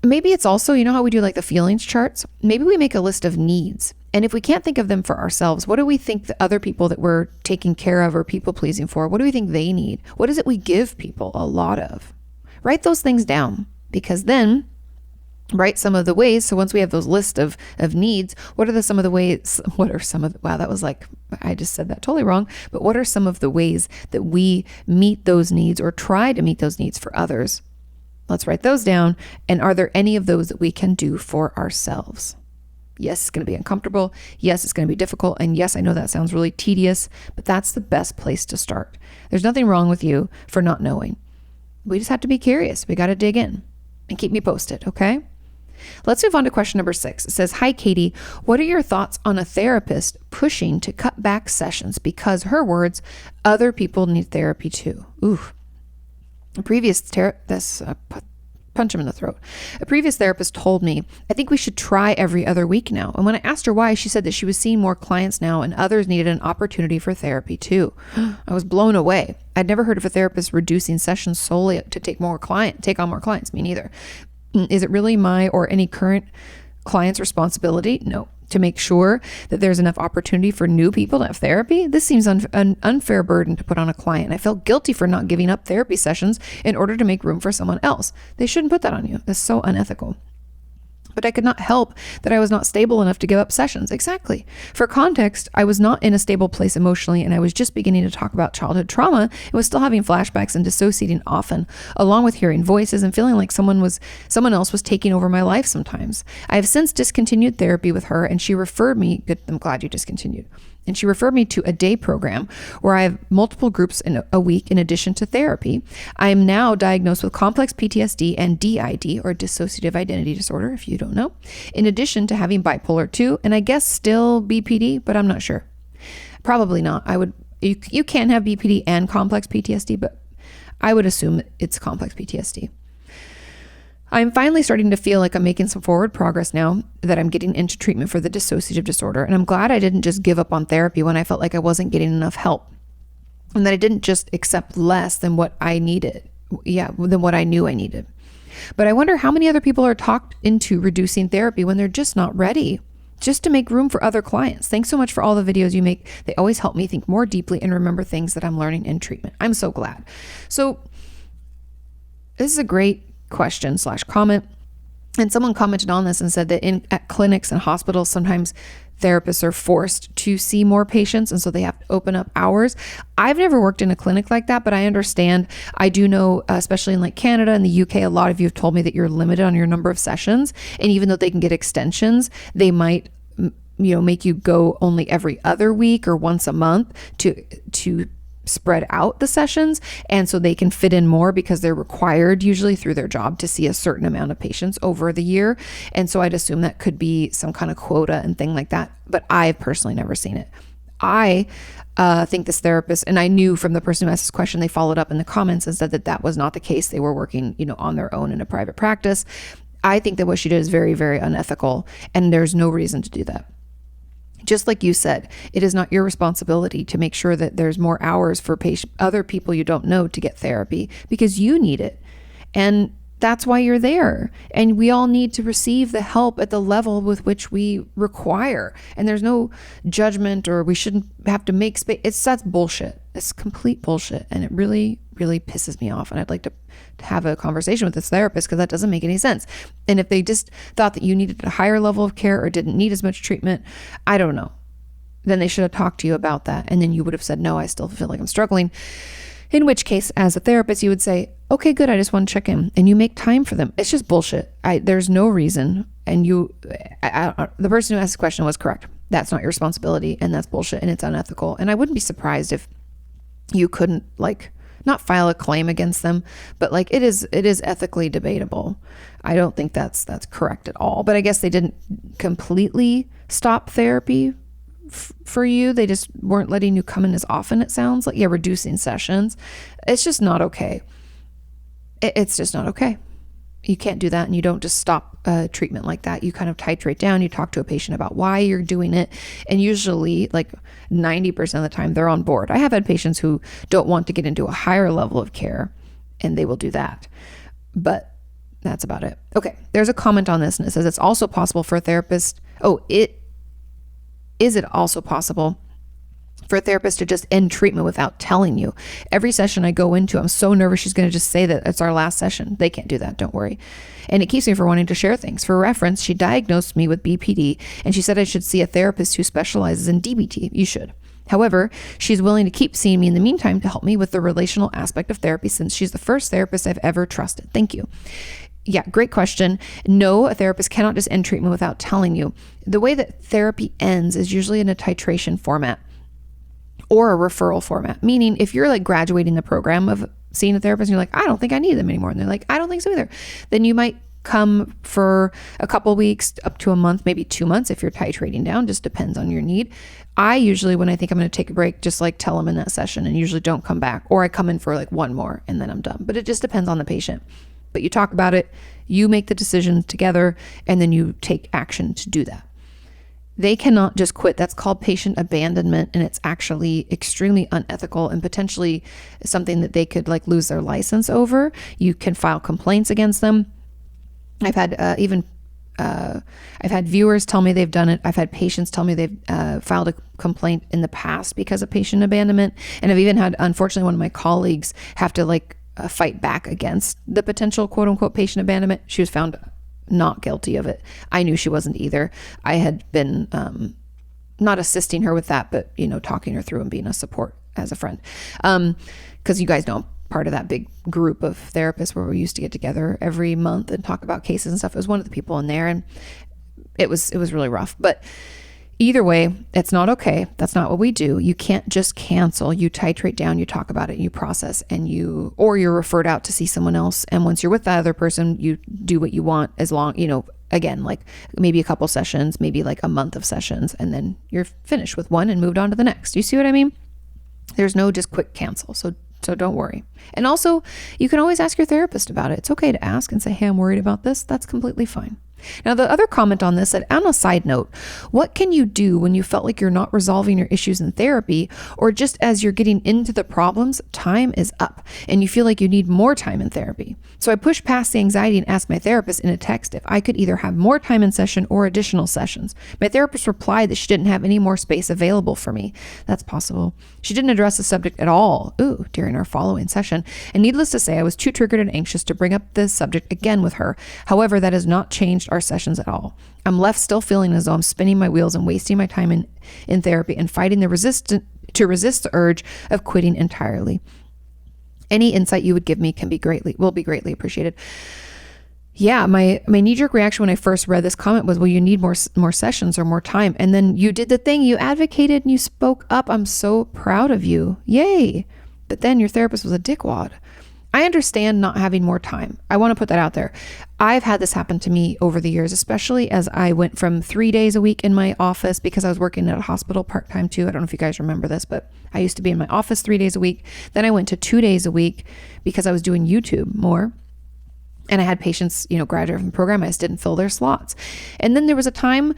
maybe it's also, how we do like the feelings charts? Maybe we make a list of needs. And if we can't think of them for ourselves, what do we think the other people that we're taking care of or people pleasing for, what do we think they need? What is it we give people a lot of? Write those things down, because then write some of the ways. So once we have those list of needs, wow, that was like, I just said that totally wrong. But what are some of the ways that we meet those needs or try to meet those needs for others? Let's write those down. And are there any of those that we can do for ourselves? Yes, it's going to be uncomfortable. Yes, it's going to be difficult. And yes, I know that sounds really tedious, but that's the best place to start. There's nothing wrong with you for not knowing. We just have to be curious. We got to dig in, and keep me posted. Okay. Let's move on to question number 6. It says, hi, Katie, what are your thoughts on a therapist pushing to cut back sessions because, her words, other people need therapy too? Ooh. A previous punch him in the throat. A previous therapist told me, I think we should try every other week now. And when I asked her why, she said that she was seeing more clients now and others needed an opportunity for therapy too. I was blown away. I I'd never heard of a therapist reducing sessions solely to take on more clients. Me neither. Is it really my or any current client's responsibility? No. To make sure that there's enough opportunity for new people to have therapy? This seems an unfair burden to put on a client. I felt guilty for not giving up therapy sessions in order to make room for someone else. They shouldn't put that on you. That's so unethical. But I could not help that I was not stable enough to give up sessions. Exactly. For context, I was not in a stable place emotionally, and I was just beginning to talk about childhood trauma and was still having flashbacks and dissociating often, along with hearing voices and feeling like someone else was taking over my life sometimes. I have since discontinued therapy with her, and she referred me, I'm glad you discontinued. And she referred me to a day program where I have multiple groups in a week in addition to therapy. I am now diagnosed with complex PTSD and DID, or dissociative identity disorder, if you don't know, in addition to having bipolar 2, and I guess still BPD, but I'm not sure. Probably not. You can have BPD and complex PTSD, but I would assume it's complex PTSD. I'm finally starting to feel like I'm making some forward progress now that I'm getting into treatment for the dissociative disorder. And I'm glad I didn't just give up on therapy when I felt like I wasn't getting enough help, and that I didn't just accept less than what I needed. Than what I knew I needed. But I wonder how many other people are talked into reducing therapy when they're just not ready, just to make room for other clients. Thanks so much for all the videos you make. They always help me think more deeply and remember things that I'm learning in treatment. I'm so glad. So this is a great question/comment. And someone commented on this and said that at clinics and hospitals, sometimes therapists are forced to see more patients, and so they have to open up hours. I've never worked in a clinic like that, but I understand. I do know, especially in like Canada and the UK, a lot of you have told me that you're limited on your number of sessions. And even though they can get extensions, they might make you go only every other week or once a month to spread out the sessions, and so they can fit in more because they're required usually through their job to see a certain amount of patients over the year. And so I'd assume that could be some kind of quota and thing like that, but I've personally never seen it. I think this therapist, and I knew from the person who asked this question, they followed up in the comments and said that that was not the case. They were working on their own in a private practice. I think that what she did is very, very unethical, and there's no reason to do that. Just like you said, it is not your responsibility to make sure that there's more hours for other people you don't know to get therapy, because you need it. And that's why you're there. And we all need to receive the help at the level with which we require. And there's no judgment, or we shouldn't have to make space. That's bullshit. It's complete bullshit. And it really, really pisses me off. And I'd like to have a conversation with this therapist, because that doesn't make any sense. And if they just thought that you needed a higher level of care or didn't need as much treatment, I don't know. Then they should have talked to you about that. And then you would have said, no, I still feel like I'm struggling. In which case, as a therapist, you would say, okay, good, I just want to check in. And you make time for them. It's just bullshit. There's no reason. And the person who asked the question was correct. That's not your responsibility, and that's bullshit, and it's unethical. And I wouldn't be surprised if you couldn't not file a claim against them, but it is ethically debatable. I don't think that's correct at all. But I guess they didn't completely stop therapy for you. They just weren't letting you come in as often, it sounds like. Reducing sessions. It's just not okay. It's just not okay. You can't do that, and you don't just stop treatment like that. You kind of titrate down. You talk to a patient about why you're doing it, and usually 90% of the time they're on board. I have had patients who don't want to get into a higher level of care, and they will do that. But that's about it. Okay, there's a comment on this, and it says it's also possible for a therapist. Is it also possible for a therapist to just end treatment without telling you? Every session I go into, I'm so nervous she's going to just say that it's our last session. They can't do that, don't worry. And it keeps me from wanting to share things. For reference, she diagnosed me with BPD, and she said I should see a therapist who specializes in DBT. You should. However, she's willing to keep seeing me in the meantime to help me with the relational aspect of therapy, since she's the first therapist I've ever trusted. Thank you. Yeah, great question. No, a therapist cannot just end treatment without telling you. The way that therapy ends is usually in a titration format or a referral format, meaning if you're graduating the program of seeing a therapist and you're like, I don't think I need them anymore, and they're like, I don't think so either, then you might come for a couple weeks, up to a month, maybe 2 months if you're titrating down. Just depends on your need. I usually, when I think I'm going to take a break, just tell them in that session and usually don't come back, or I come in for one more and then I'm done. But it just depends on the patient. But you talk about it, you make the decision together, and then you take action to do that. They cannot just quit. That's called patient abandonment, and it's actually extremely unethical and potentially something that they could like lose their license over. You can file complaints against them. I've had I've had viewers tell me they've done it. I've had patients tell me they've filed a complaint in the past because of patient abandonment. And I've even had, unfortunately, one of my colleagues have to fight back against the potential quote unquote patient abandonment. She was found not guilty of it. I knew she wasn't either. I had been not assisting her with that, but talking her through and being a support as a friend. Because you guys know I'm part of that big group of therapists where we used to get together every month and talk about cases and stuff. I was one of the people in there, and it was really rough. But either way, it's not okay. That's not what we do. You can't just cancel. You titrate down, you talk about it, you process, or you're referred out to see someone else. And once you're with that other person, you do what you want as long, again, like maybe a couple sessions, maybe like a month of sessions, and then you're finished with one and moved on to the next. You see what I mean? There's no just quick cancel. So don't worry. And also, you can always ask your therapist about it. It's okay to ask and say, hey, I'm worried about this. That's completely fine. Now, the other comment on this said, on a side note, what can you do when you felt like you're not resolving your issues in therapy, or just as you're getting into the problems, time is up and you feel like you need more time in therapy? So I pushed past the anxiety and asked my therapist in a text if I could either have more time in session or additional sessions. My therapist replied that she didn't have any more space available for me. That's possible. She didn't address the subject at all during our following session. And needless to say, I was too triggered and anxious to bring up the subject again with her. However, that has not changed our sessions at all. I'm left still feeling as though I'm spinning my wheels and wasting my time in therapy and fighting to resist the urge of quitting entirely. Any insight you would give me will be greatly appreciated. Yeah, my knee-jerk reaction when I first read this comment was, well, you need more sessions or more time. And then you did the thing, you advocated and you spoke up. I'm so proud of you. Yay. But then your therapist was a dickwad. I understand not having more time. I want to put that out there. I've had this happen to me over the years, especially as I went from 3 days a week in my office because I was working at a hospital part-time too. I don't know if you guys remember this, but I used to be in my office 3 days a week. Then I went to 2 days a week because I was doing YouTube more. And I had patients, graduate from the program. I just didn't fill their slots. And then there was a time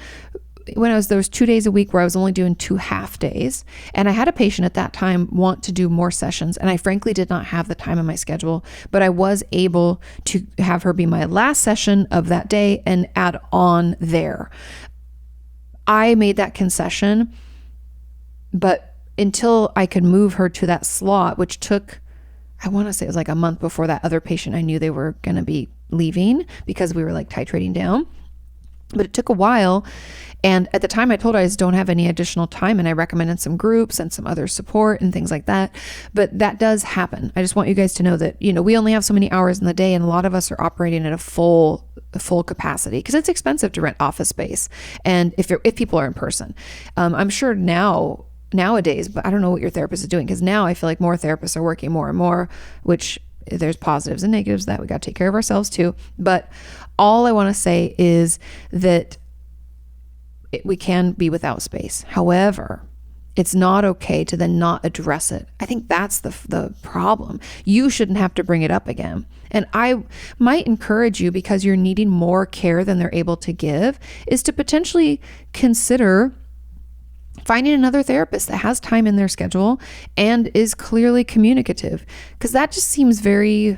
when there was 2 days a week where I was only doing 2 half days. And I had a patient at that time want to do more sessions. And I frankly did not have the time in my schedule, but I was able to have her be my last session of that day and add on there. I made that concession, but until I could move her to that slot, which took, I want to say it was like a month before that other patient, I knew they were going to be leaving because we were like titrating down. But it took a while. And at the time I told her I just don't have any additional time, and I recommended some groups and some other support and things like that. But that does happen. I just want you guys to know that, we only have so many hours in the day, and a lot of us are operating at a full capacity because it's expensive to rent office space. And if people are in person, I'm sure nowadays, but I don't know what your therapist is doing, because now I feel like more therapists are working more and more, which there's positives and negatives that we got to take care of ourselves too. But all I want to say is that we can be without space. However, it's not okay to then not address it. I think that's the problem. You shouldn't have to bring it up again. And I might encourage you, because you're needing more care than they're able to give, is to potentially consider finding another therapist that has time in their schedule and is clearly communicative. Because that just seems very,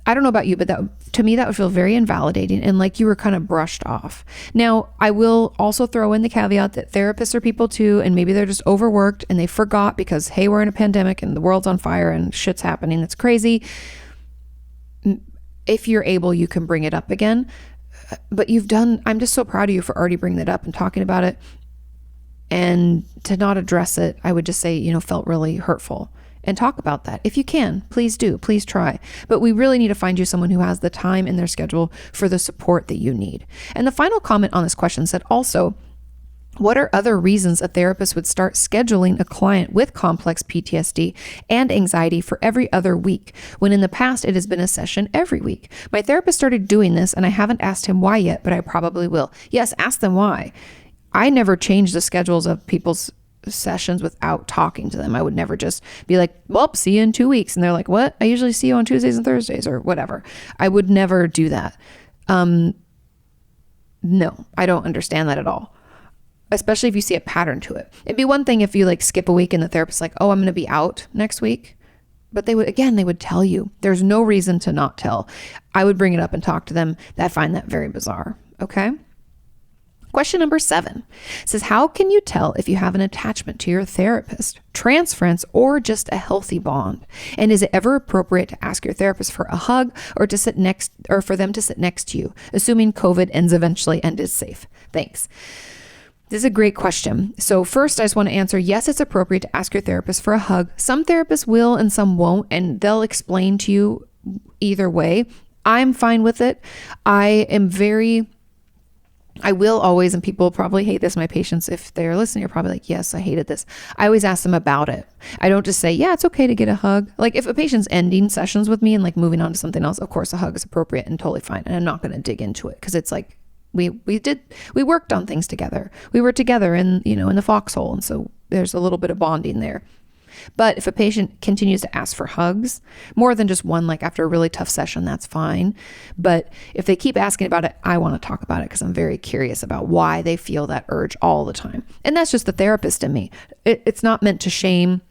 I don't know about you, but to me, that would feel very invalidating and like you were kind of brushed off. Now, I will also throw in the caveat that therapists are people too, and maybe they're just overworked and they forgot because, hey, we're in a pandemic and the world's on fire and shit's happening. That's crazy. If you're able, you can bring it up again. But I'm just so proud of you for already bringing it up and talking about it. And to not address it, I would just say, felt really hurtful. And talk about that. If you can, please do. Please try. But we really need to find you someone who has the time in their schedule for the support that you need. And the final comment on this question said also, what are other reasons a therapist would start scheduling a client with complex PTSD and anxiety for every other week, when in the past it has been a session every week? My therapist started doing this, and I haven't asked him why yet, but I probably will. Yes, ask them why. I never change the schedules of people's sessions without talking to them. I would never just be like, well, see you in 2 weeks. And they're like, what? I usually see you on Tuesdays and Thursdays or whatever. I would never do that. No, I don't understand that at all. especially if you see a pattern to it. It'd be one thing if you like skip a week and the therapist's like, oh, I'm going to be out next week. But they would tell you. There's no reason to not tell. I would bring it up and talk to them. I find that very bizarre. Okay. Question number 7 says, how can you tell if you have an attachment to your therapist, transference, or just a healthy bond? And is it ever appropriate to ask your therapist for a hug or for them to sit next to you, assuming COVID ends eventually and is safe? Thanks. This is a great question. So first, I just want to answer, yes, it's appropriate to ask your therapist for a hug. Some therapists will and some won't, and they'll explain to you either way. I'm fine with it. I will always, and people probably hate this, my patients, if they're listening, you're probably like, yes, I hated this. I always ask them about it. I don't just say, yeah, it's okay to get a hug. Like if a patient's ending sessions with me and like moving on to something else, of course a hug is appropriate and totally fine. And I'm not going to dig into it because it's like, we worked on things together. We were together in the foxhole. And so there's a little bit of bonding there. But if a patient continues to ask for hugs, more than just one, like after a really tough session, that's fine. But if they keep asking about it, I want to talk about it because I'm very curious about why they feel that urge all the time. And that's just the therapist in me. It's not meant to shame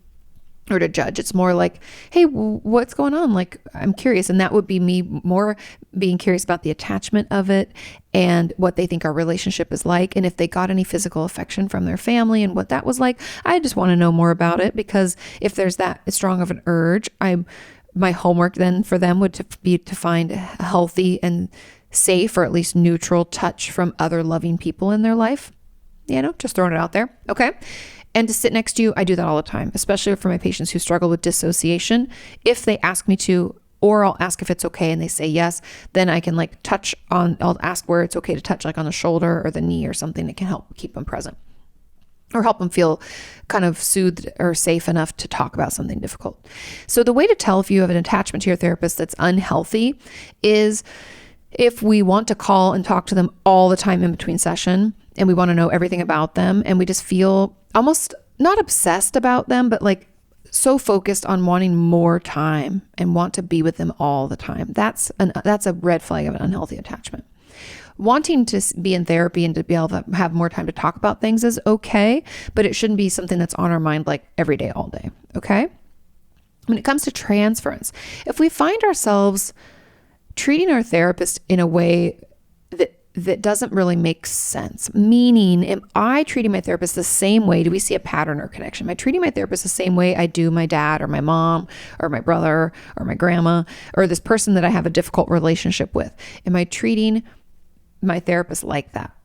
or to judge. It's more like, hey, what's going on? Like, I'm curious. And that would be me more being curious about the attachment of it and what they think our relationship is like. And if they got any physical affection from their family and what that was like, I just want to know more about it, because if there's that strong of an urge, my homework then for them would be to find a healthy and safe, or at least neutral touch from other loving people in their life. Just throwing it out there. Okay. And to sit next to you, I do that all the time, especially for my patients who struggle with dissociation. If they ask me to, or I'll ask if it's okay and they say yes, then I can I'll ask where it's okay to touch, like on the shoulder or the knee or something that can help keep them present or help them feel kind of soothed or safe enough to talk about something difficult. So the way to tell if you have an attachment to your therapist that's unhealthy is if we want to call and talk to them all the time in between session, and we want to know everything about them, and we just feel almost not obsessed about them, but like so focused on wanting more time and want to be with them all the time. That's a red flag of an unhealthy attachment. Wanting to be in therapy and to be able to have more time to talk about things is okay, but it shouldn't be something that's on our mind like every day, all day. Okay. When it comes to transference, if we find ourselves treating our therapist in a way that doesn't really make sense, meaning, am I treating my therapist the same way? Do we see a pattern or connection? Am I treating my therapist the same way I do my dad or my mom or my brother or my grandma or this person that I have a difficult relationship with? Am I treating my therapist like that?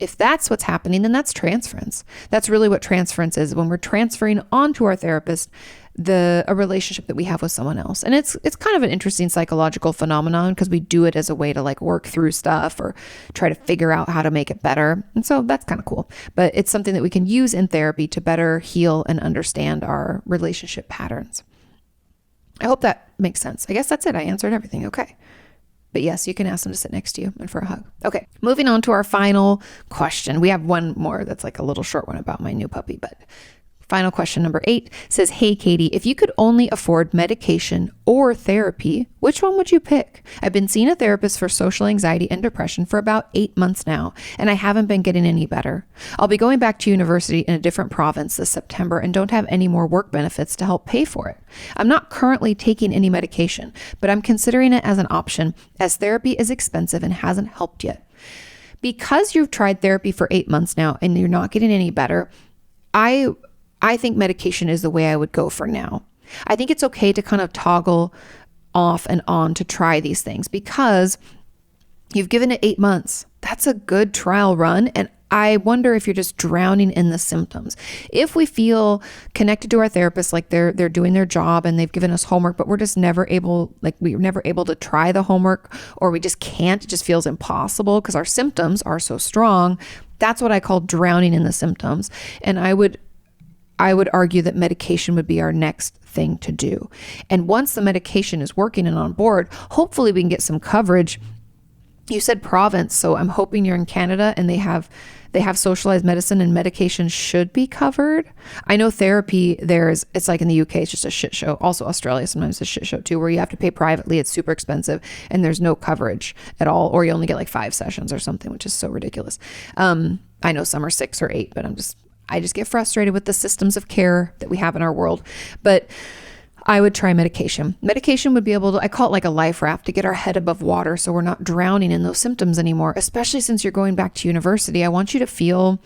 If that's what's happening, then that's transference. That's really what transference is, when we're transferring onto our therapist a relationship that we have with someone else. And it's kind of an interesting psychological phenomenon, because we do it as a way to like work through stuff or try to figure out how to make it better. And so that's kind of cool. But it's something that we can use in therapy to better heal and understand our relationship patterns. I hope that makes sense. I guess that's it. I answered everything. Okay. But yes, you can ask them to sit next to you and for a hug. Okay, moving on to our final question. We have one more that's like a little short one about my new puppy, but final question number 8 says, hey, Katie, if you could only afford medication or therapy, which one would you pick? I've been seeing a therapist for social anxiety and depression for about 8 months now, and I haven't been getting any better. I'll be going back to university in a different province this September and don't have any more work benefits to help pay for it. I'm not currently taking any medication, but I'm considering it as an option, as therapy is expensive and hasn't helped yet. Because you've tried therapy for 8 months now and you're not getting any better, I think medication is the way I would go for now. I think it's okay to kind of toggle off and on to try these things, because you've given it 8 months. That's a good trial run. And I wonder if you're just drowning in the symptoms. If we feel connected to our therapist, like they're doing their job and they've given us homework, but we're never able to try the homework, or we just can't, it just feels impossible because our symptoms are so strong. That's what I call drowning in the symptoms. And I would argue that medication would be our next thing to do. And once the medication is working and on board, hopefully we can get some coverage You said province, so I'm hoping you're in Canada and they have socialized medicine and medication should be covered. I know therapy it's like in the UK, it's just a shit show. Also Australia sometimes a shit show too, where you have to pay privately. It's super expensive and there's no coverage at all, or you only get like 5 sessions or something, which is so ridiculous. I know some are 6 or 8, but I just get frustrated with the systems of care that we have in our world. But I would try medication. Medication would be able to, I call it like a life raft, to get our head above water so we're not drowning in those symptoms anymore, especially since you're going back to university. I want you to feel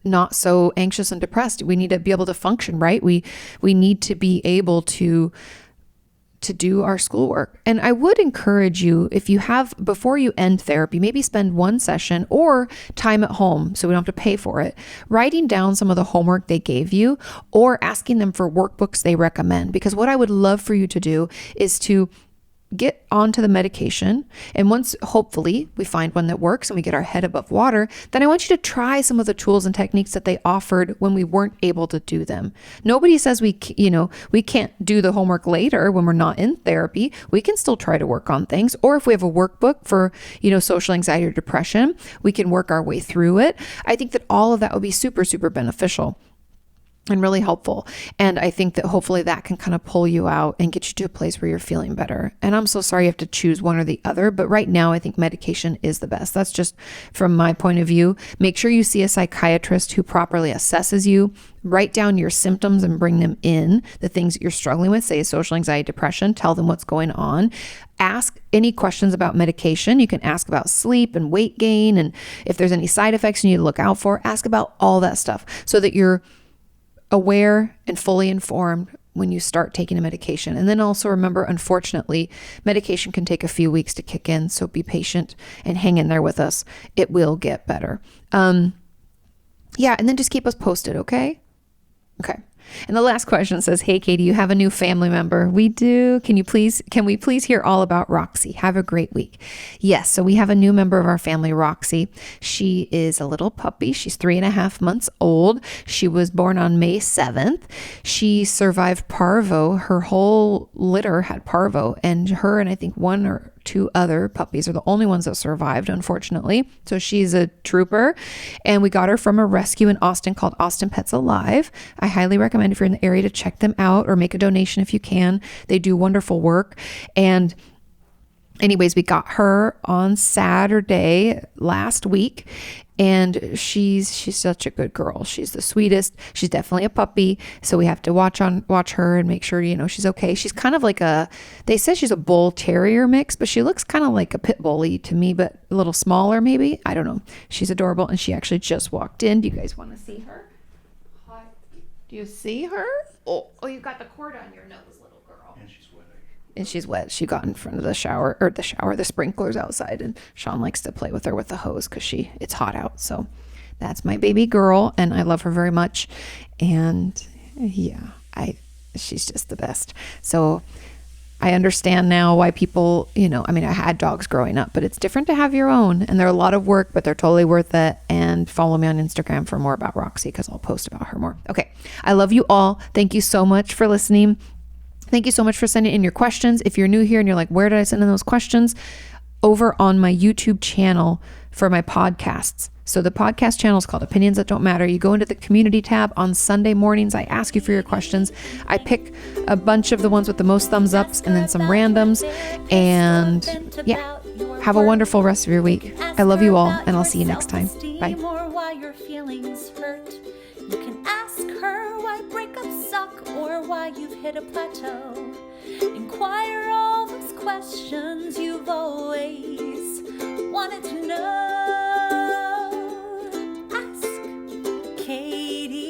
not so anxious and depressed. We need to be able to function, right? We need to be able to do our schoolwork. And I would encourage you, if you have, before you end therapy, maybe spend 1 session or time at home so we don't have to pay for it, writing down some of the homework they gave you or asking them for workbooks they recommend. Because what I would love for you to do is to get onto the medication. And once, hopefully, we find one that works and we get our head above water, then I want you to try some of the tools and techniques that they offered when we weren't able to do them. Nobody says we can't do the homework later when we're not in therapy. We can still try to work on things. Or if we have a workbook for, social anxiety or depression, we can work our way through it. I think that all of that would be super, super beneficial and really helpful. And I think that hopefully that can kind of pull you out and get you to a place where you're feeling better. And I'm so sorry you have to choose one or the other, but right now I think medication is the best. That's just from my point of view. Make sure you see a psychiatrist who properly assesses you. Write down your symptoms and bring them in, the things that you're struggling with, say social anxiety, depression, tell them what's going on. Ask any questions about medication. You can ask about sleep and weight gain, and if there's any side effects you need to look out for, ask about all that stuff so that you're aware and fully informed when you start taking a medication. And then also remember, unfortunately, medication can take a few weeks to kick in. So be patient and hang in there with us. It will get better. And then just keep us posted. Okay. And the last question says, hey, Katie, you have a new family member. We do. Can we please hear all about Roxy? Have a great week. Yes. So we have a new member of our family, Roxy. She is a little puppy. She's 3.5 months old. She was born on May 7th. She survived parvo. Her whole litter had parvo, and her and I think 1 or 2 other puppies are the only ones that survived, unfortunately. So she's a trooper, and we got her from a rescue in Austin called Austin Pets Alive. I highly recommend if you're in the area to check them out or make a donation if you can. They do wonderful work. And anyways, we got her on Saturday last week, and she's such a good girl. She's the sweetest. She's definitely a puppy, so we have to watch her and make sure she's okay. She's kind of like they say she's a bull terrier mix, but she looks kind of like a pit bully to me, but a little smaller maybe. I don't know. She's adorable, and she actually just walked in. Do you guys want to see her? Hi. Do you see her? Oh, you got the cord on your nose, little girl. And she's wet. She got in front of the sprinklers outside, and Sean likes to play with her with the hose because it's hot out. So that's my baby girl, and I love her very much. And yeah, she's just the best. So I understand now why people, I had dogs growing up, but it's different to have your own, and they're a lot of work, but they're totally worth it. And follow me on Instagram for more about Roxy, because I'll post about her more. Okay. I love you all. Thank you so much for listening. Thank you so much for sending in your questions. If you're new here and you're like, where did I send in those questions? Over on my YouTube channel for my podcasts. So the podcast channel is called Opinions That Don't Matter. You go into the community tab on Sunday mornings. I ask you for your questions. I pick a bunch of the ones with the most thumbs ups and then some randoms. And yeah, have a wonderful rest of your week. I love you all, and I'll see you next time. Bye. You can ask her why breakups suck or why you've hit a plateau. Inquire all those questions you've always wanted to know. Ask Katie.